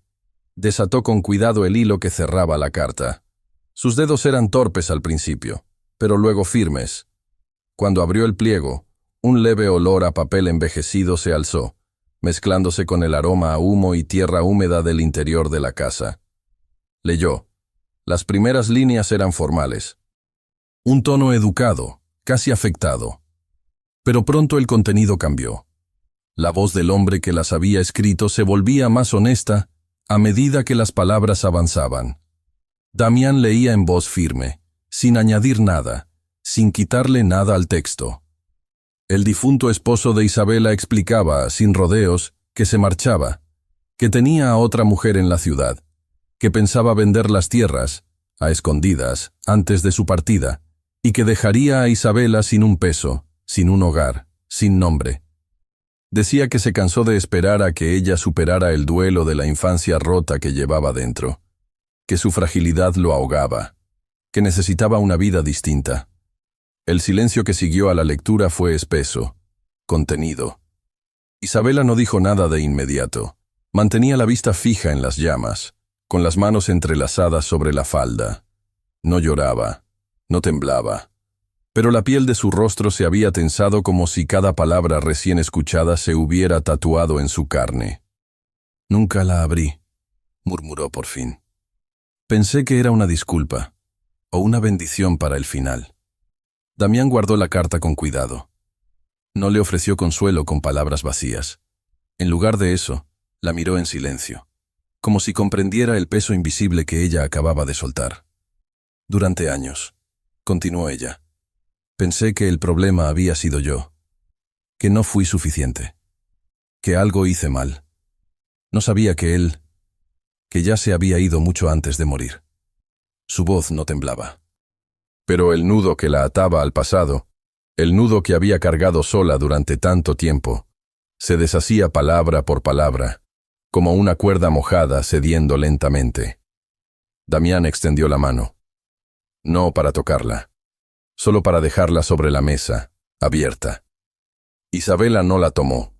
Desató con cuidado el hilo que cerraba la carta. Sus dedos eran torpes al principio, pero luego firmes. Cuando abrió el pliego, un leve olor a papel envejecido se alzó, mezclándose con el aroma a humo y tierra húmeda del interior de la casa. Leyó. Las primeras líneas eran formales. Un tono educado, casi afectado. Pero pronto el contenido cambió. La voz del hombre que las había escrito se volvía más honesta a medida que las palabras avanzaban. Damián leía en voz firme, sin añadir nada, sin quitarle nada al texto. El difunto esposo de Isabela explicaba, sin rodeos, que se marchaba, que tenía a otra mujer en la ciudad, que pensaba vender las tierras, a escondidas, antes de su partida, y que dejaría a Isabela sin un peso, sin un hogar, sin nombre. Decía que se cansó de esperar a que ella superara el duelo de la infancia rota que llevaba dentro, que su fragilidad lo ahogaba, que necesitaba una vida distinta. El silencio que siguió a la lectura fue espeso, contenido. Isabela no dijo nada de inmediato. Mantenía la vista fija en las llamas, con las manos entrelazadas sobre la falda. No lloraba, no temblaba, pero la piel de su rostro se había tensado como si cada palabra recién escuchada se hubiera tatuado en su carne. «Nunca la abrí», murmuró por fin. «Pensé que era una disculpa, o una bendición para el final». Damián guardó la carta con cuidado. No le ofreció consuelo con palabras vacías. En lugar de eso, la miró en silencio, como si comprendiera el peso invisible que ella acababa de soltar. «Durante años», continuó ella, «pensé que el problema había sido yo, que no fui suficiente, que algo hice mal. No sabía que ya se había ido mucho antes de morir». Su voz no temblaba. Pero el nudo que la ataba al pasado, el nudo que había cargado sola durante tanto tiempo, se deshacía palabra por palabra, como una cuerda mojada cediendo lentamente. Damián extendió la mano. No para tocarla, solo para dejarla sobre la mesa, abierta. Isabela no la tomó,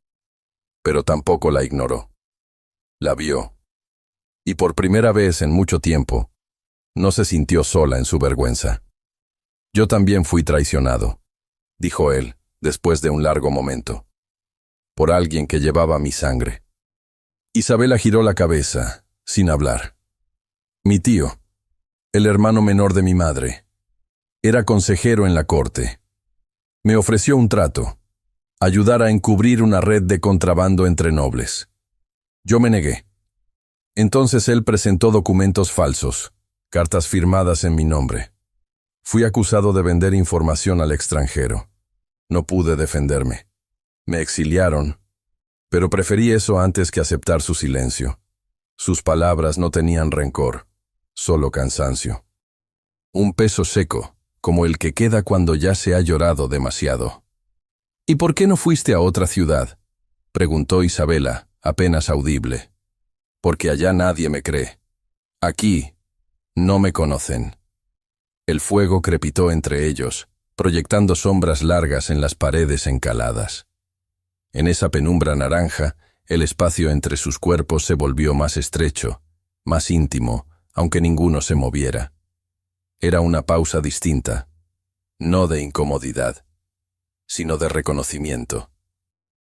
pero tampoco la ignoró. La vio. Y por primera vez en mucho tiempo, no se sintió sola en su vergüenza. «Yo también fui traicionado», dijo él, después de un largo momento, «por alguien que llevaba mi sangre». Isabela giró la cabeza, sin hablar. «Mi tío, el hermano menor de mi madre, era consejero en la corte. Me ofreció un trato, ayudar a encubrir una red de contrabando entre nobles. Yo me negué. Entonces él presentó documentos falsos, cartas firmadas en mi nombre. Fui acusado de vender información al extranjero. No pude defenderme. Me exiliaron, pero preferí eso antes que aceptar su silencio. Sus palabras no tenían rencor, solo cansancio. Un peso seco, como el que queda cuando ya se ha llorado demasiado. «¿Y por qué no fuiste a otra ciudad?», preguntó Isabela, apenas audible. «Porque allá nadie me cree. Aquí no me conocen». El fuego crepitó entre ellos, proyectando sombras largas en las paredes encaladas. En esa penumbra naranja, el espacio entre sus cuerpos se volvió más estrecho, más íntimo, aunque ninguno se moviera. Era una pausa distinta, no de incomodidad, sino de reconocimiento.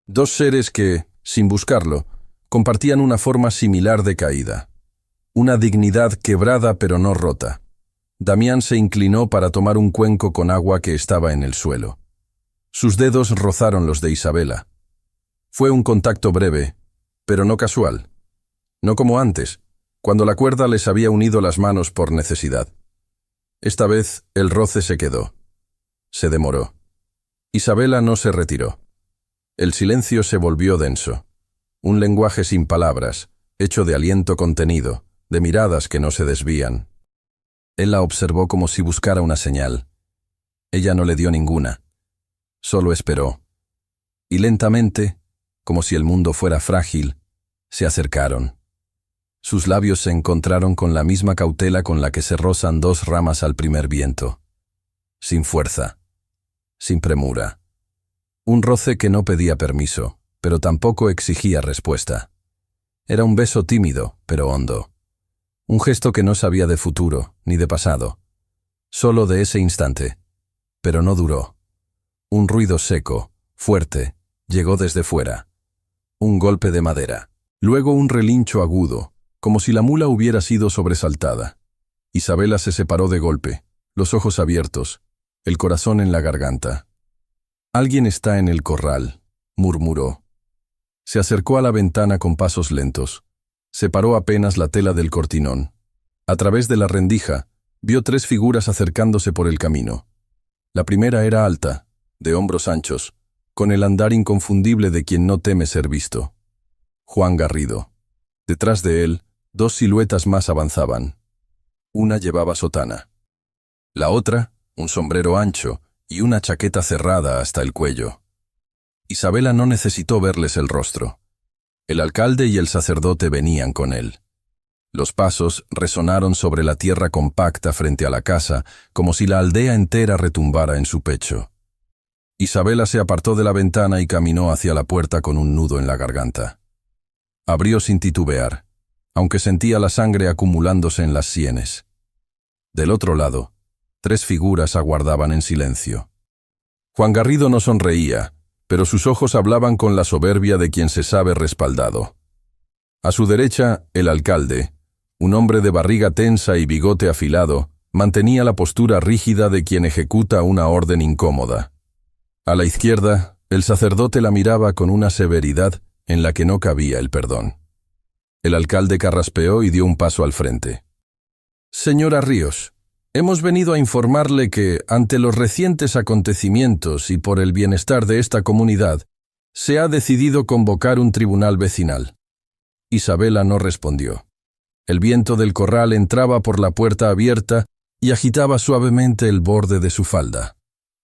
Dos seres que, sin buscarlo, compartían una forma similar de caída, una dignidad quebrada pero no rota. Damián se inclinó para tomar un cuenco con agua que estaba en el suelo. Sus dedos rozaron los de Isabela. Fue un contacto breve, pero no casual. No como antes, cuando la cuerda les había unido las manos por necesidad. Esta vez el roce se quedó. Se demoró. Isabela no se retiró. El silencio se volvió denso. Un lenguaje sin palabras, hecho de aliento contenido, de miradas que no se desvían. Él la observó como si buscara una señal. Ella no le dio ninguna. Solo esperó. Y lentamente, como si el mundo fuera frágil, se acercaron. Sus labios se encontraron con la misma cautela con la que se rozan dos ramas al primer viento. Sin fuerza, sin premura. Un roce que no pedía permiso, pero tampoco exigía respuesta. Era un beso tímido, pero hondo. Un gesto que no sabía de futuro, ni de pasado. Solo de ese instante. Pero no duró. Un ruido seco, fuerte, llegó desde fuera. Un golpe de madera. Luego un relincho agudo, como si la mula hubiera sido sobresaltada. Isabela se separó de golpe, los ojos abiertos, el corazón en la garganta. «Alguien está en el corral», murmuró. Se acercó a la ventana con pasos lentos. Separó apenas la tela del cortinón. A través de la rendija, vio tres figuras acercándose por el camino. La primera era alta, de hombros anchos, con el andar inconfundible de quien no teme ser visto. Juan Garrido. Detrás de él, dos siluetas más avanzaban. Una llevaba sotana. La otra, un sombrero ancho y una chaqueta cerrada hasta el cuello. Isabela no necesitó verles el rostro. El alcalde y el sacerdote venían con él. Los pasos resonaron sobre la tierra compacta frente a la casa, como si la aldea entera retumbara en su pecho. Isabela se apartó de la ventana y caminó hacia la puerta con un nudo en la garganta. Abrió sin titubear, aunque sentía la sangre acumulándose en las sienes. Del otro lado, tres figuras aguardaban en silencio. Juan Garrido no sonreía, pero sus ojos hablaban con la soberbia de quien se sabe respaldado. A su derecha, el alcalde, un hombre de barriga tensa y bigote afilado, mantenía la postura rígida de quien ejecuta una orden incómoda. A la izquierda, el sacerdote la miraba con una severidad en la que no cabía el perdón. El alcalde carraspeó y dio un paso al frente. «Señora Ríos, hemos venido a informarle que, ante los recientes acontecimientos y por el bienestar de esta comunidad, se ha decidido convocar un tribunal vecinal». Isabela no respondió. El viento del corral entraba por la puerta abierta y agitaba suavemente el borde de su falda.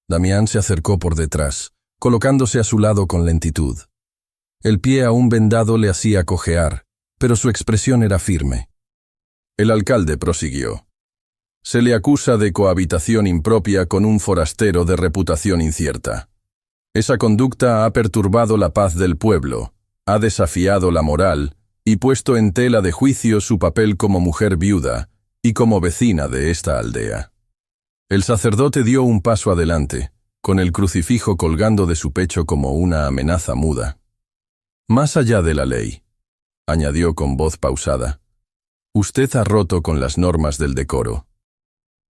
Damián se acercó por detrás, colocándose a su lado con lentitud. El pie aún vendado le hacía cojear, pero su expresión era firme. El alcalde prosiguió. Se le acusa de cohabitación impropia con un forastero de reputación incierta. Esa conducta ha perturbado la paz del pueblo, ha desafiado la moral y puesto en tela de juicio su papel como mujer viuda y como vecina de esta aldea. El sacerdote dio un paso adelante, con el crucifijo colgando de su pecho como una amenaza muda. «Más allá de la ley», añadió con voz pausada, «usted ha roto con las normas del decoro.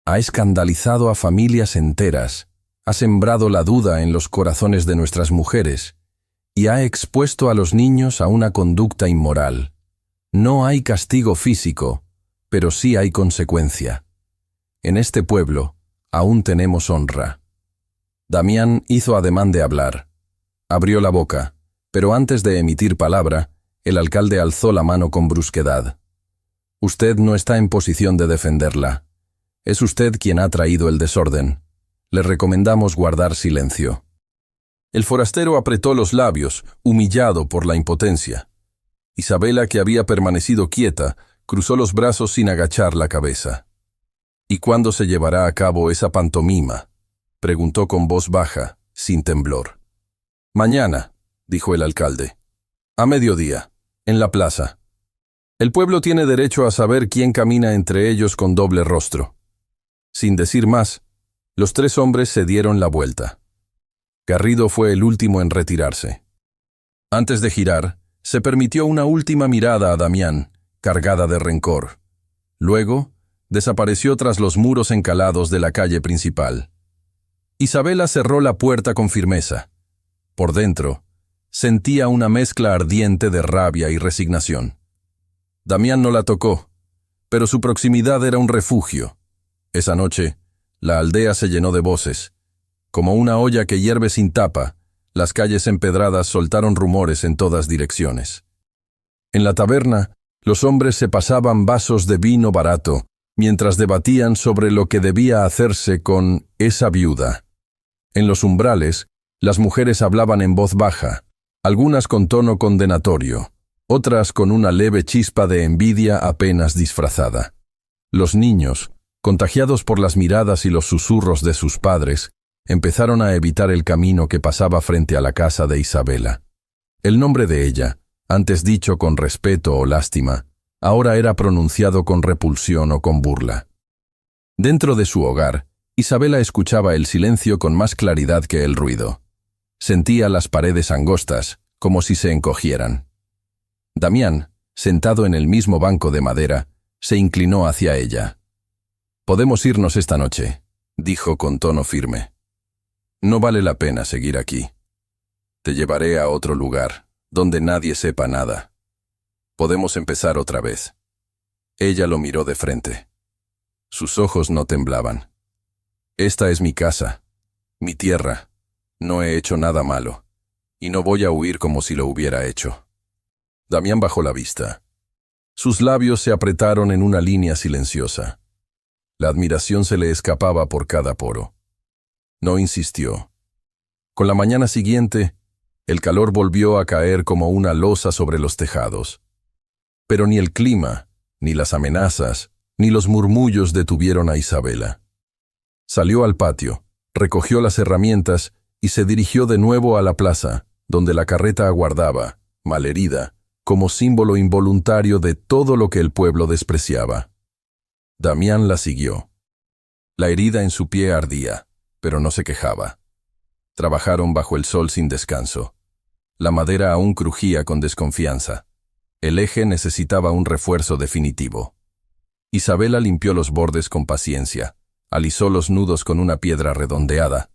Ha escandalizado a familias enteras, ha sembrado la duda en los corazones de nuestras mujeres y ha expuesto a los niños a una conducta inmoral. No hay castigo físico, pero sí hay consecuencia. En este pueblo aún tenemos honra». Damián hizo ademán de hablar. Abrió la boca, pero antes de emitir palabra, el alcalde alzó la mano con brusquedad. «Usted no está en posición de defenderla. Es usted quien ha traído el desorden. Le recomendamos guardar silencio». El forastero apretó los labios, humillado por la impotencia. Isabela, que había permanecido quieta, cruzó los brazos sin agachar la cabeza. «¿Y cuándo se llevará a cabo esa pantomima?», preguntó con voz baja, sin temblor. «Mañana», dijo el alcalde. «A mediodía, en la plaza. El pueblo tiene derecho a saber quién camina entre ellos con doble rostro». Sin decir más, los tres hombres se dieron la vuelta. Garrido fue el último en retirarse. Antes de girar, se permitió una última mirada a Damián, cargada de rencor. Luego, desapareció tras los muros encalados de la calle principal. Isabela cerró la puerta con firmeza. Por dentro, sentía una mezcla ardiente de rabia y resignación. Damián no la tocó, pero su proximidad era un refugio. Esa noche, la aldea se llenó de voces. Como una olla que hierve sin tapa, las calles empedradas soltaron rumores en todas direcciones. En la taberna, los hombres se pasaban vasos de vino barato, mientras debatían sobre lo que debía hacerse con esa viuda. En los umbrales, las mujeres hablaban en voz baja, algunas con tono condenatorio, otras con una leve chispa de envidia apenas disfrazada. Los niños, contagiados por las miradas y los susurros de sus padres, empezaron a evitar el camino que pasaba frente a la casa de Isabela. El nombre de ella, antes dicho con respeto o lástima, ahora era pronunciado con repulsión o con burla. Dentro de su hogar, Isabela escuchaba el silencio con más claridad que el ruido. Sentía las paredes angostas, como si se encogieran. Damián, sentado en el mismo banco de madera, se inclinó hacia ella. «Podemos irnos esta noche», dijo con tono firme. «No vale la pena seguir aquí. Te llevaré a otro lugar, donde nadie sepa nada. Podemos empezar otra vez». Ella lo miró de frente. Sus ojos no temblaban. «Esta es mi casa, mi tierra. No he hecho nada malo, y no voy a huir como si lo hubiera hecho». Damián bajó la vista. Sus labios se apretaron en una línea silenciosa. La admiración se le escapaba por cada poro. No insistió. Con la mañana siguiente, el calor volvió a caer como una losa sobre los tejados. Pero ni el clima, ni las amenazas, ni los murmullos detuvieron a Isabela. Salió al patio, recogió las herramientas y se dirigió de nuevo a la plaza, donde la carreta aguardaba, malherida, como símbolo involuntario de todo lo que el pueblo despreciaba. Damián la siguió. La herida en su pie ardía, pero no se quejaba. Trabajaron bajo el sol sin descanso. La madera aún crujía con desconfianza. El eje necesitaba un refuerzo definitivo. Isabela limpió los bordes con paciencia, alisó los nudos con una piedra redondeada,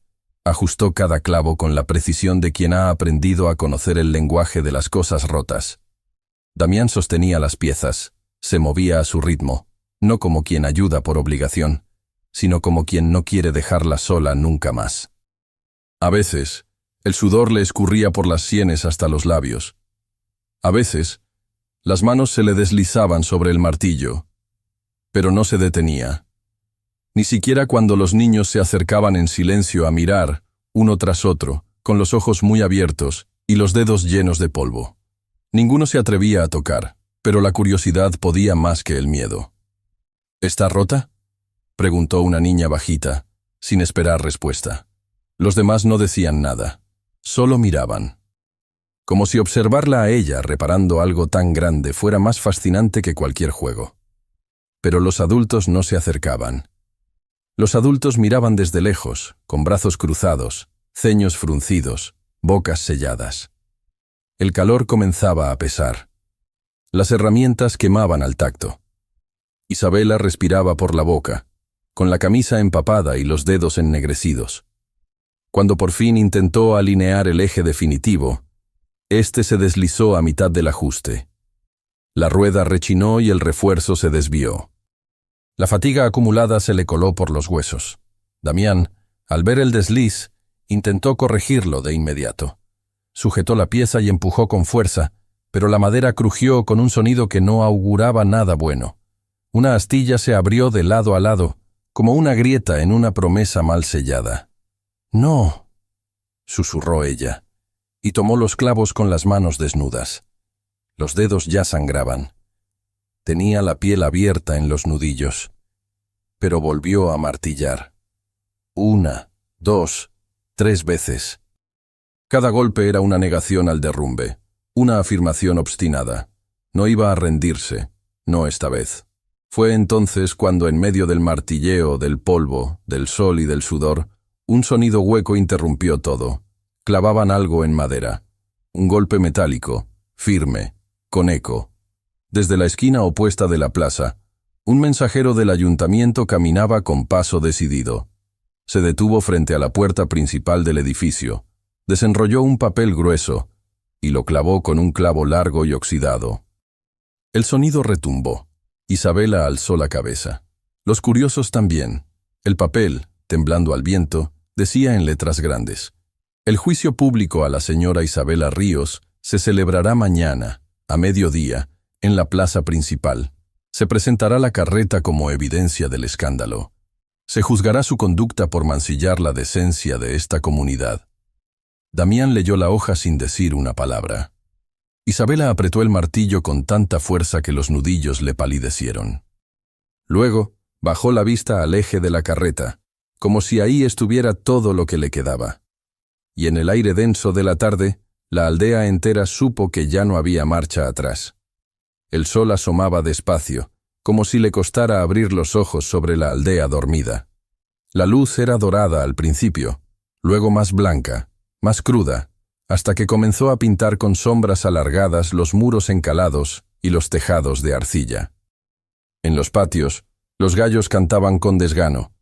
ajustó cada clavo con la precisión de quien ha aprendido a conocer el lenguaje de las cosas rotas. Damián sostenía las piezas, se movía a su ritmo, no como quien ayuda por obligación, sino como quien no quiere dejarla sola nunca más. A veces, el sudor le escurría por las sienes hasta los labios. A veces, las manos se le deslizaban sobre el martillo, pero no se detenía. Ni siquiera cuando los niños se acercaban en silencio a mirar, uno tras otro, con los ojos muy abiertos y los dedos llenos de polvo. Ninguno se atrevía a tocar, pero la curiosidad podía más que el miedo. «¿Está rota?», preguntó una niña bajita, sin esperar respuesta. Los demás no decían nada, solo miraban. Como si observarla a ella reparando algo tan grande fuera más fascinante que cualquier juego. Pero los adultos no se acercaban. Los adultos miraban desde lejos, con brazos cruzados, ceños fruncidos, bocas selladas. El calor comenzaba a pesar. Las herramientas quemaban al tacto. Isabela respiraba por la boca, con la camisa empapada y los dedos ennegrecidos. Cuando por fin intentó alinear el eje definitivo, este se deslizó a mitad del ajuste. La rueda rechinó y el refuerzo se desvió. La fatiga acumulada se le coló por los huesos. Damián, al ver el desliz, intentó corregirlo de inmediato. Sujetó la pieza y empujó con fuerza, pero la madera crujió con un sonido que no auguraba nada bueno. Una astilla se abrió de lado a lado, como una grieta en una promesa mal sellada. «No», susurró ella, y tomó los clavos con las manos desnudas. Los dedos ya sangraban. Tenía la piel abierta en los nudillos. Pero volvió a martillar. 1, 2, 3 veces. Cada golpe era una negación al derrumbe, una afirmación obstinada. No iba a rendirse, no esta vez. Fue entonces cuando en medio del martilleo, del polvo, del sol y del sudor, un sonido hueco interrumpió todo. Clavaban algo en madera. Un golpe metálico, firme, con eco. Desde la esquina opuesta de la plaza, un mensajero del ayuntamiento caminaba con paso decidido. Se detuvo frente a la puerta principal del edificio, desenrolló un papel grueso y lo clavó con un clavo largo y oxidado. El sonido retumbó. Isabela alzó la cabeza. Los curiosos también. El papel, temblando al viento, decía en letras grandes: «El juicio público a la señora Isabela Ríos se celebrará mañana, a mediodía, en la plaza principal. Se presentará la carreta como evidencia del escándalo. Se juzgará su conducta por mancillar la decencia de esta comunidad». Damián leyó la hoja sin decir una palabra. Isabela apretó el martillo con tanta fuerza que los nudillos le palidecieron. Luego, bajó la vista al eje de la carreta, como si ahí estuviera todo lo que le quedaba. Y en el aire denso de la tarde, la aldea entera supo que ya no había marcha atrás. El sol asomaba despacio, como si le costara abrir los ojos sobre la aldea dormida. La luz era dorada al principio, luego más blanca, más cruda, hasta que comenzó a pintar con sombras alargadas los muros encalados y los tejados de arcilla. En los patios, los gallos cantaban con desgano.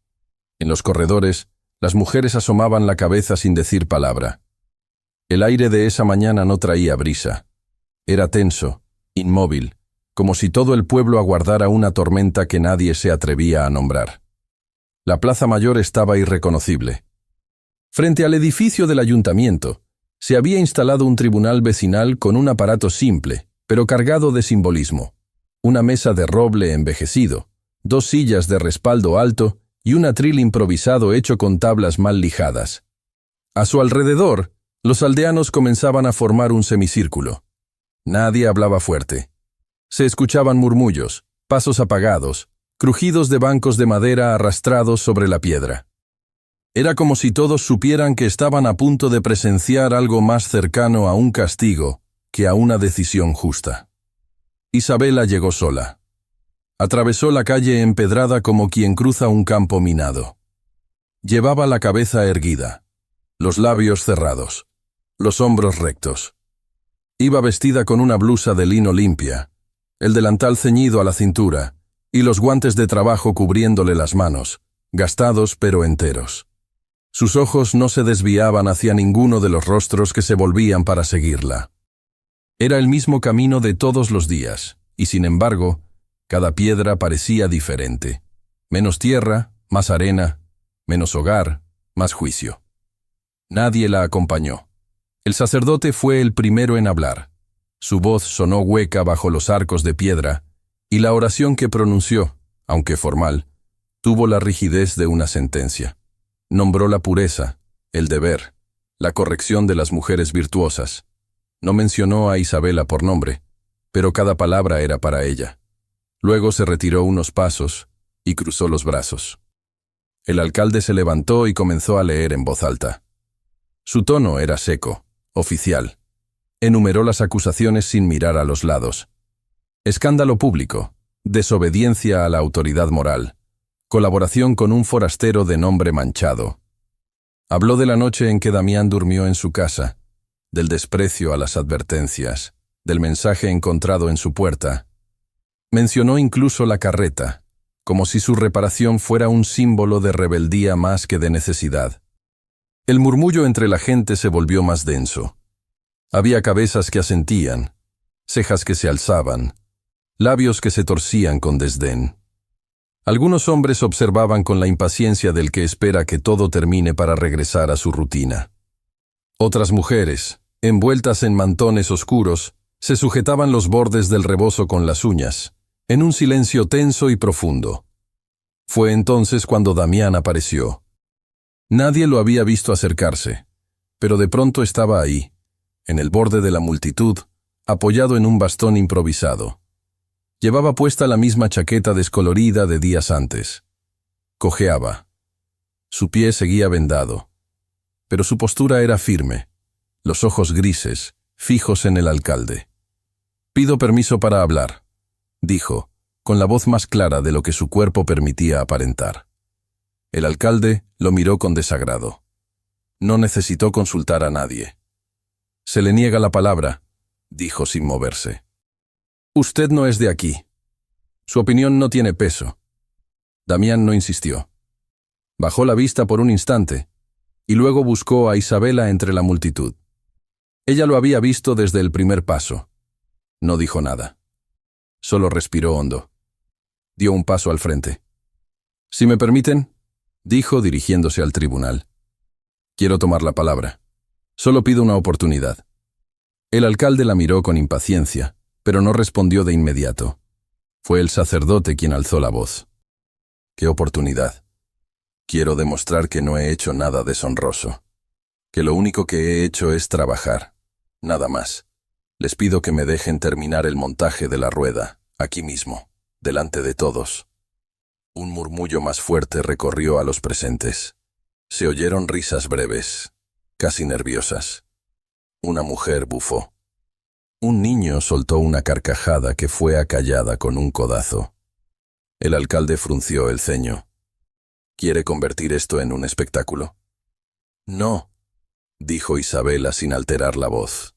En los corredores, las mujeres asomaban la cabeza sin decir palabra. El aire de esa mañana no traía brisa. Era tenso, inmóvil, como si todo el pueblo aguardara una tormenta que nadie se atrevía a nombrar. La plaza mayor estaba irreconocible. Frente al edificio del ayuntamiento, se había instalado un tribunal vecinal con un aparato simple, pero cargado de simbolismo. Una mesa de roble envejecido, 2 sillas de respaldo alto y un atril improvisado hecho con tablas mal lijadas. A su alrededor, los aldeanos comenzaban a formar un semicírculo. Nadie hablaba fuerte. Se escuchaban murmullos, pasos apagados, crujidos de bancos de madera arrastrados sobre la piedra. Era como si todos supieran que estaban a punto de presenciar algo más cercano a un castigo que a una decisión justa. Isabela llegó sola. Atravesó la calle empedrada como quien cruza un campo minado. Llevaba la cabeza erguida, los labios cerrados, los hombros rectos. Iba vestida con una blusa de lino limpia, el delantal ceñido a la cintura y los guantes de trabajo cubriéndole las manos, gastados pero enteros. Sus ojos no se desviaban hacia ninguno de los rostros que se volvían para seguirla. Era el mismo camino de todos los días, y sin embargo, cada piedra parecía diferente. Menos tierra, más arena, menos hogar, más juicio. Nadie la acompañó. El sacerdote fue el primero en hablar. Su voz sonó hueca bajo los arcos de piedra, y la oración que pronunció, aunque formal, tuvo la rigidez de una sentencia. Nombró la pureza, el deber, la corrección de las mujeres virtuosas. No mencionó a Isabela por nombre, pero cada palabra era para ella. Luego se retiró unos pasos y cruzó los brazos. El alcalde se levantó y comenzó a leer en voz alta. Su tono era seco, oficial. Enumeró las acusaciones sin mirar a los lados. Escándalo público, desobediencia a la autoridad moral, colaboración con un forastero de nombre Manchado. Habló de la noche en que Damián durmió en su casa, del desprecio a las advertencias, del mensaje encontrado en su puerta. Mencionó incluso la carreta, como si su reparación fuera un símbolo de rebeldía más que de necesidad. El murmullo entre la gente se volvió más denso. Había cabezas que asentían, cejas que se alzaban, labios que se torcían con desdén. Algunos hombres observaban con la impaciencia del que espera que todo termine para regresar a su rutina. Otras mujeres, envueltas en mantones oscuros, se sujetaban los bordes del rebozo con las uñas, en un silencio tenso y profundo. Fue entonces cuando Damián apareció. Nadie lo había visto acercarse, pero de pronto estaba ahí, en el borde de la multitud, apoyado en un bastón improvisado. Llevaba puesta la misma chaqueta descolorida de días antes. Cojeaba. Su pie seguía vendado, pero su postura era firme, los ojos grises, fijos en el alcalde. «Pido permiso para hablar», dijo, con la voz más clara de lo que su cuerpo permitía aparentar. El alcalde lo miró con desagrado. No necesitó consultar a nadie. «Se le niega la palabra», dijo sin moverse. «Usted no es de aquí. Su opinión no tiene peso». Damián no insistió. Bajó la vista por un instante y luego buscó a Isabela entre la multitud. Ella lo había visto desde el primer paso. No dijo nada. Solo respiró hondo. Dio un paso al frente. «Si me permiten», dijo dirigiéndose al tribunal. «Quiero tomar la palabra. Solo pido una oportunidad». El alcalde la miró con impaciencia, pero no respondió de inmediato. Fue el sacerdote quien alzó la voz. «¿Qué oportunidad? Quiero demostrar que no he hecho nada deshonroso, que lo único que he hecho es trabajar. Nada más. Les pido que me dejen terminar el montaje de la rueda, aquí mismo, delante de todos. Un murmullo más fuerte recorrió a los presentes. Se oyeron risas breves, casi nerviosas. Una mujer bufó. Un niño soltó una carcajada que fue acallada con un codazo. El alcalde frunció el ceño. ¿Quiere convertir esto en un espectáculo? No, dijo Isabela sin alterar la voz.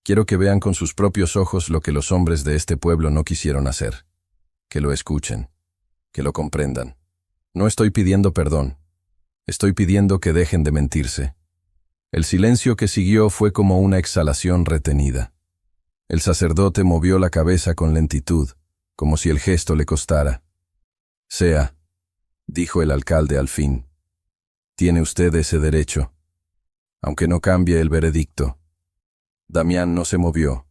Quiero que vean con sus propios ojos lo que los hombres de este pueblo no quisieron hacer. Que lo escuchen, que lo comprendan. No estoy pidiendo perdón. Estoy pidiendo que dejen de mentirse. El silencio que siguió fue como una exhalación retenida. El sacerdote movió la cabeza con lentitud, como si el gesto le costara. Sea, dijo el alcalde al fin. Tiene usted ese derecho, aunque no cambie el veredicto. Damián no se movió,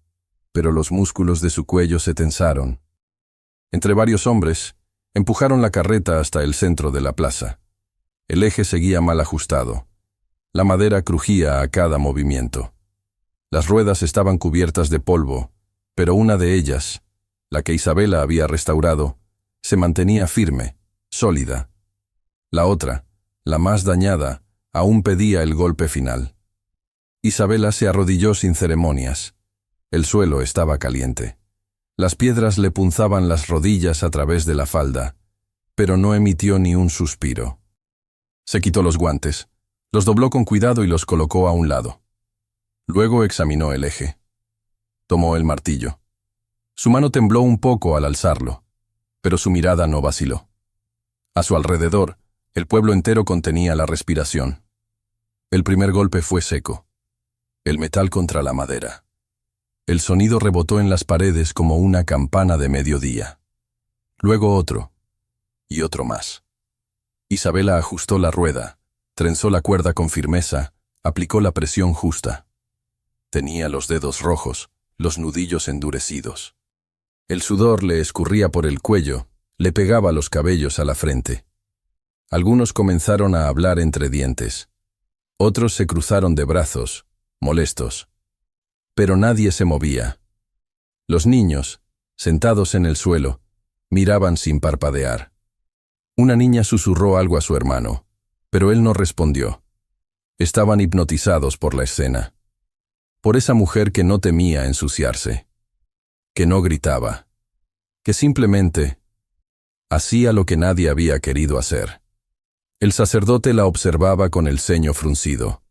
pero los músculos de su cuello se tensaron. Entre varios hombres, empujaron la carreta hasta el centro de la plaza. El eje seguía mal ajustado. La madera crujía a cada movimiento. Las ruedas estaban cubiertas de polvo, pero una de ellas, la que Isabela había restaurado, se mantenía firme, sólida. La otra, la más dañada, aún pedía el golpe final. Isabela se arrodilló sin ceremonias. El suelo estaba caliente. Las piedras le punzaban las rodillas a través de la falda, pero no emitió ni un suspiro. Se quitó los guantes, los dobló con cuidado y los colocó a un lado. Luego examinó el eje. Tomó el martillo. Su mano tembló un poco al alzarlo, pero su mirada no vaciló. A su alrededor, el pueblo entero contenía la respiración. El primer golpe fue seco. El metal contra la madera. El sonido rebotó en las paredes como una campana de mediodía. Luego otro, y otro más. Isabela ajustó la rueda, trenzó la cuerda con firmeza, aplicó la presión justa. Tenía los dedos rojos, los nudillos endurecidos. El sudor le escurría por el cuello, le pegaba los cabellos a la frente. Algunos comenzaron a hablar entre dientes. Otros se cruzaron de brazos, molestos. Pero nadie se movía. Los niños, sentados en el suelo, miraban sin parpadear. Una niña susurró algo a su hermano, pero él no respondió. Estaban hipnotizados por la escena. Por esa mujer que no temía ensuciarse, que no gritaba, que simplemente hacía lo que nadie había querido hacer. El sacerdote la observaba con el ceño fruncido.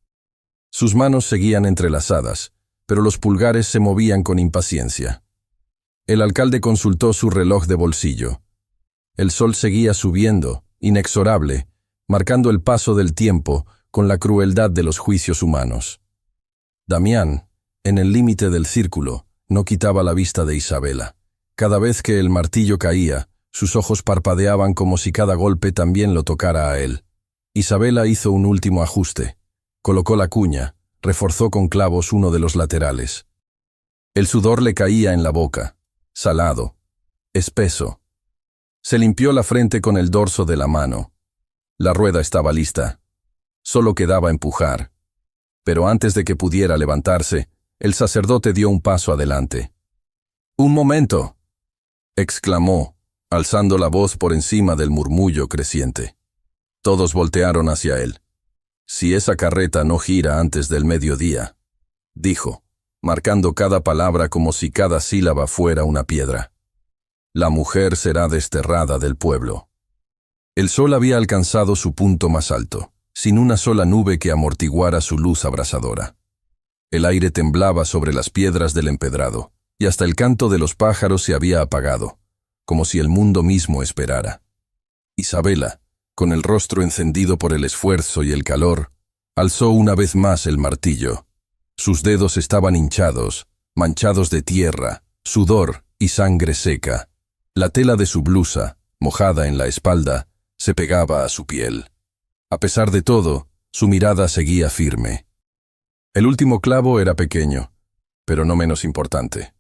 Sus manos seguían entrelazadas, pero los pulgares se movían con impaciencia. El alcalde consultó su reloj de bolsillo. El sol seguía subiendo, inexorable, marcando el paso del tiempo con la crueldad de los juicios humanos. Damián, en el límite del círculo, no quitaba la vista de Isabela. Cada vez que el martillo caía, sus ojos parpadeaban como si cada golpe también lo tocara a él. Isabela hizo un último ajuste. Colocó la cuña, reforzó con clavos uno de los laterales. El sudor le caía en la boca, salado, espeso. Se limpió la frente con el dorso de la mano. La rueda estaba lista. Solo quedaba empujar. Pero antes de que pudiera levantarse, el sacerdote dio un paso adelante. «¡Un momento!», exclamó, alzando la voz por encima del murmullo creciente. Todos voltearon hacia él. «Si esa carreta no gira antes del mediodía», dijo, marcando cada palabra como si cada sílaba fuera una piedra, «la mujer será desterrada del pueblo». El sol había alcanzado su punto más alto, sin una sola nube que amortiguara su luz abrasadora. El aire temblaba sobre las piedras del empedrado, y hasta el canto de los pájaros se había apagado, como si el mundo mismo esperara. Isabela, con el rostro encendido por el esfuerzo y el calor, alzó una vez más el martillo. Sus dedos estaban hinchados, manchados de tierra, sudor y sangre seca. La tela de su blusa, mojada en la espalda, se pegaba a su piel. A pesar de todo, su mirada seguía firme. El último clavo era pequeño, pero no menos importante.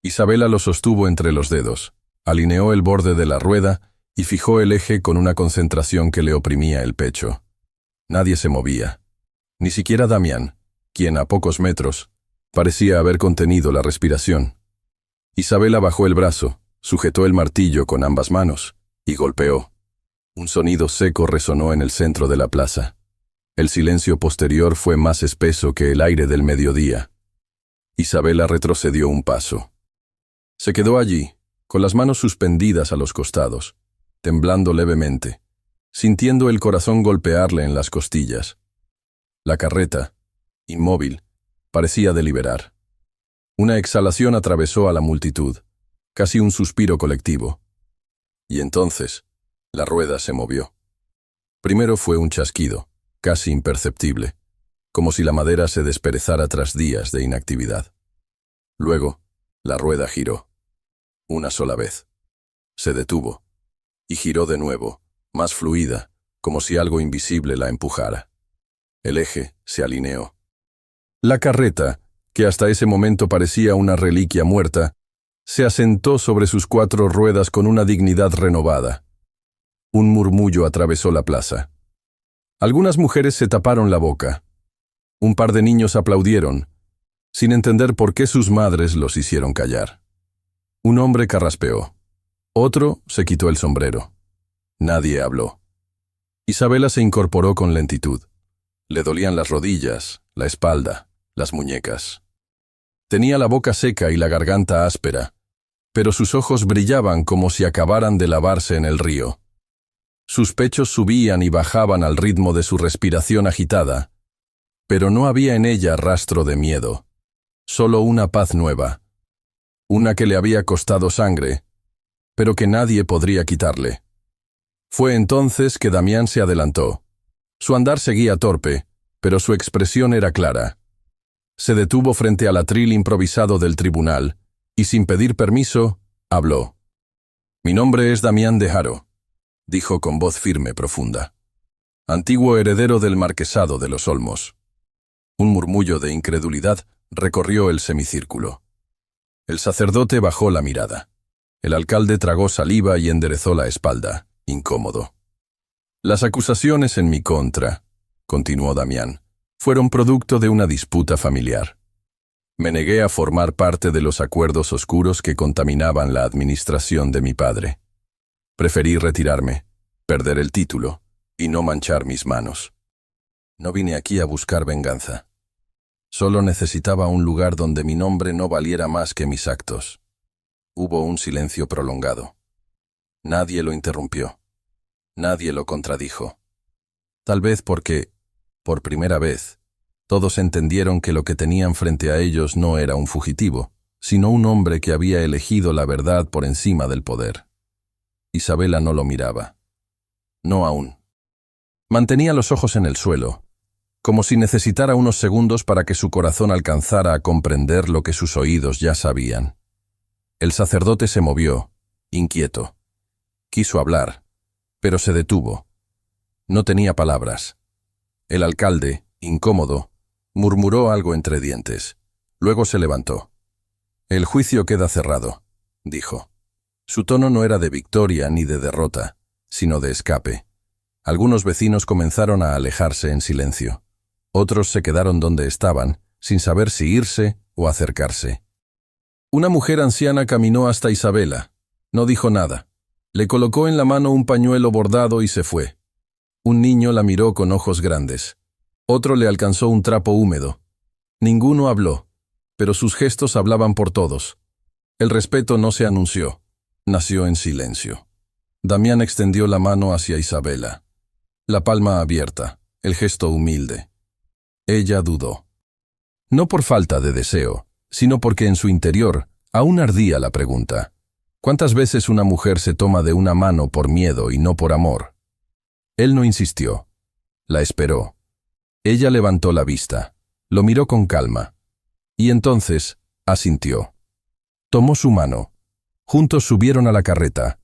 Isabela lo sostuvo entre los dedos, alineó el borde de la rueda y fijó el eje con una concentración que le oprimía el pecho. Nadie se movía. Ni siquiera Damián, quien a pocos metros parecía haber contenido la respiración. Isabela bajó el brazo, sujetó el martillo con ambas manos y golpeó. Un sonido seco resonó en el centro de la plaza. El silencio posterior fue más espeso que el aire del mediodía. Isabela retrocedió un paso. Se quedó allí, con las manos suspendidas a los costados, temblando levemente, sintiendo el corazón golpearle en las costillas. La carreta, inmóvil, parecía deliberar. Una exhalación atravesó a la multitud, casi un suspiro colectivo. Y entonces, la rueda se movió. Primero fue un chasquido, casi imperceptible, como si la madera se desperezara tras días de inactividad. Luego, la rueda giró. Una sola vez. Se detuvo. Y giró de nuevo, más fluida, como si algo invisible la empujara. El eje se alineó. La carreta, que hasta ese momento parecía una reliquia muerta, se asentó sobre sus 4 ruedas con una dignidad renovada. Un murmullo atravesó la plaza. Algunas mujeres se taparon la boca. Un par de niños aplaudieron, sin entender por qué sus madres los hicieron callar. Un hombre carraspeó. Otro se quitó el sombrero. Nadie habló. Isabela se incorporó con lentitud. Le dolían las rodillas, la espalda, las muñecas. Tenía la boca seca y la garganta áspera, pero sus ojos brillaban como si acabaran de lavarse en el río. Sus pechos subían y bajaban al ritmo de su respiración agitada, pero no había en ella rastro de miedo, solo una paz nueva, una que le había costado sangre, pero que nadie podría quitarle. Fue entonces que Damián se adelantó. Su andar seguía torpe, pero su expresión era clara. Se detuvo frente al atril improvisado del tribunal y, sin pedir permiso, habló. «Mi nombre es Damián de Haro», dijo con voz firme, profunda. «Antiguo heredero del marquesado de los Olmos». Un murmullo de incredulidad recorrió el semicírculo. El sacerdote bajó la mirada. El alcalde tragó saliva y enderezó la espalda, incómodo. «Las acusaciones en mi contra», continuó Damián, «fueron producto de una disputa familiar. Me negué a formar parte de los acuerdos oscuros que contaminaban la administración de mi padre. Preferí retirarme, perder el título y no manchar mis manos. No vine aquí a buscar venganza. Solo necesitaba un lugar donde mi nombre no valiera más que mis actos». Hubo un silencio prolongado. Nadie lo interrumpió. Nadie lo contradijo. Tal vez porque, por primera vez, todos entendieron que lo que tenían frente a ellos no era un fugitivo, sino un hombre que había elegido la verdad por encima del poder. Isabela no lo miraba. No aún. Mantenía los ojos en el suelo, como si necesitara unos segundos para que su corazón alcanzara a comprender lo que sus oídos ya sabían. El sacerdote se movió, inquieto. Quiso hablar, pero se detuvo. No tenía palabras. El alcalde, incómodo, murmuró algo entre dientes. Luego se levantó. «El juicio queda cerrado», dijo. Su tono no era de victoria ni de derrota, sino de escape. Algunos vecinos comenzaron a alejarse en silencio. Otros se quedaron donde estaban, sin saber si irse o acercarse. Una mujer anciana caminó hasta Isabela. No dijo nada. Le colocó en la mano un pañuelo bordado y se fue. Un niño la miró con ojos grandes. Otro le alcanzó un trapo húmedo. Ninguno habló, pero sus gestos hablaban por todos. El respeto no se anunció. Nació en silencio. Damián extendió la mano hacia Isabela. La palma abierta, el gesto humilde. Ella dudó. No por falta de deseo, sino porque en su interior aún ardía la pregunta. ¿Cuántas veces una mujer se toma de una mano por miedo y no por amor? Él no insistió. La esperó. Ella levantó la vista, lo miró con calma, y entonces asintió. Tomó su mano. Juntos subieron a la carreta.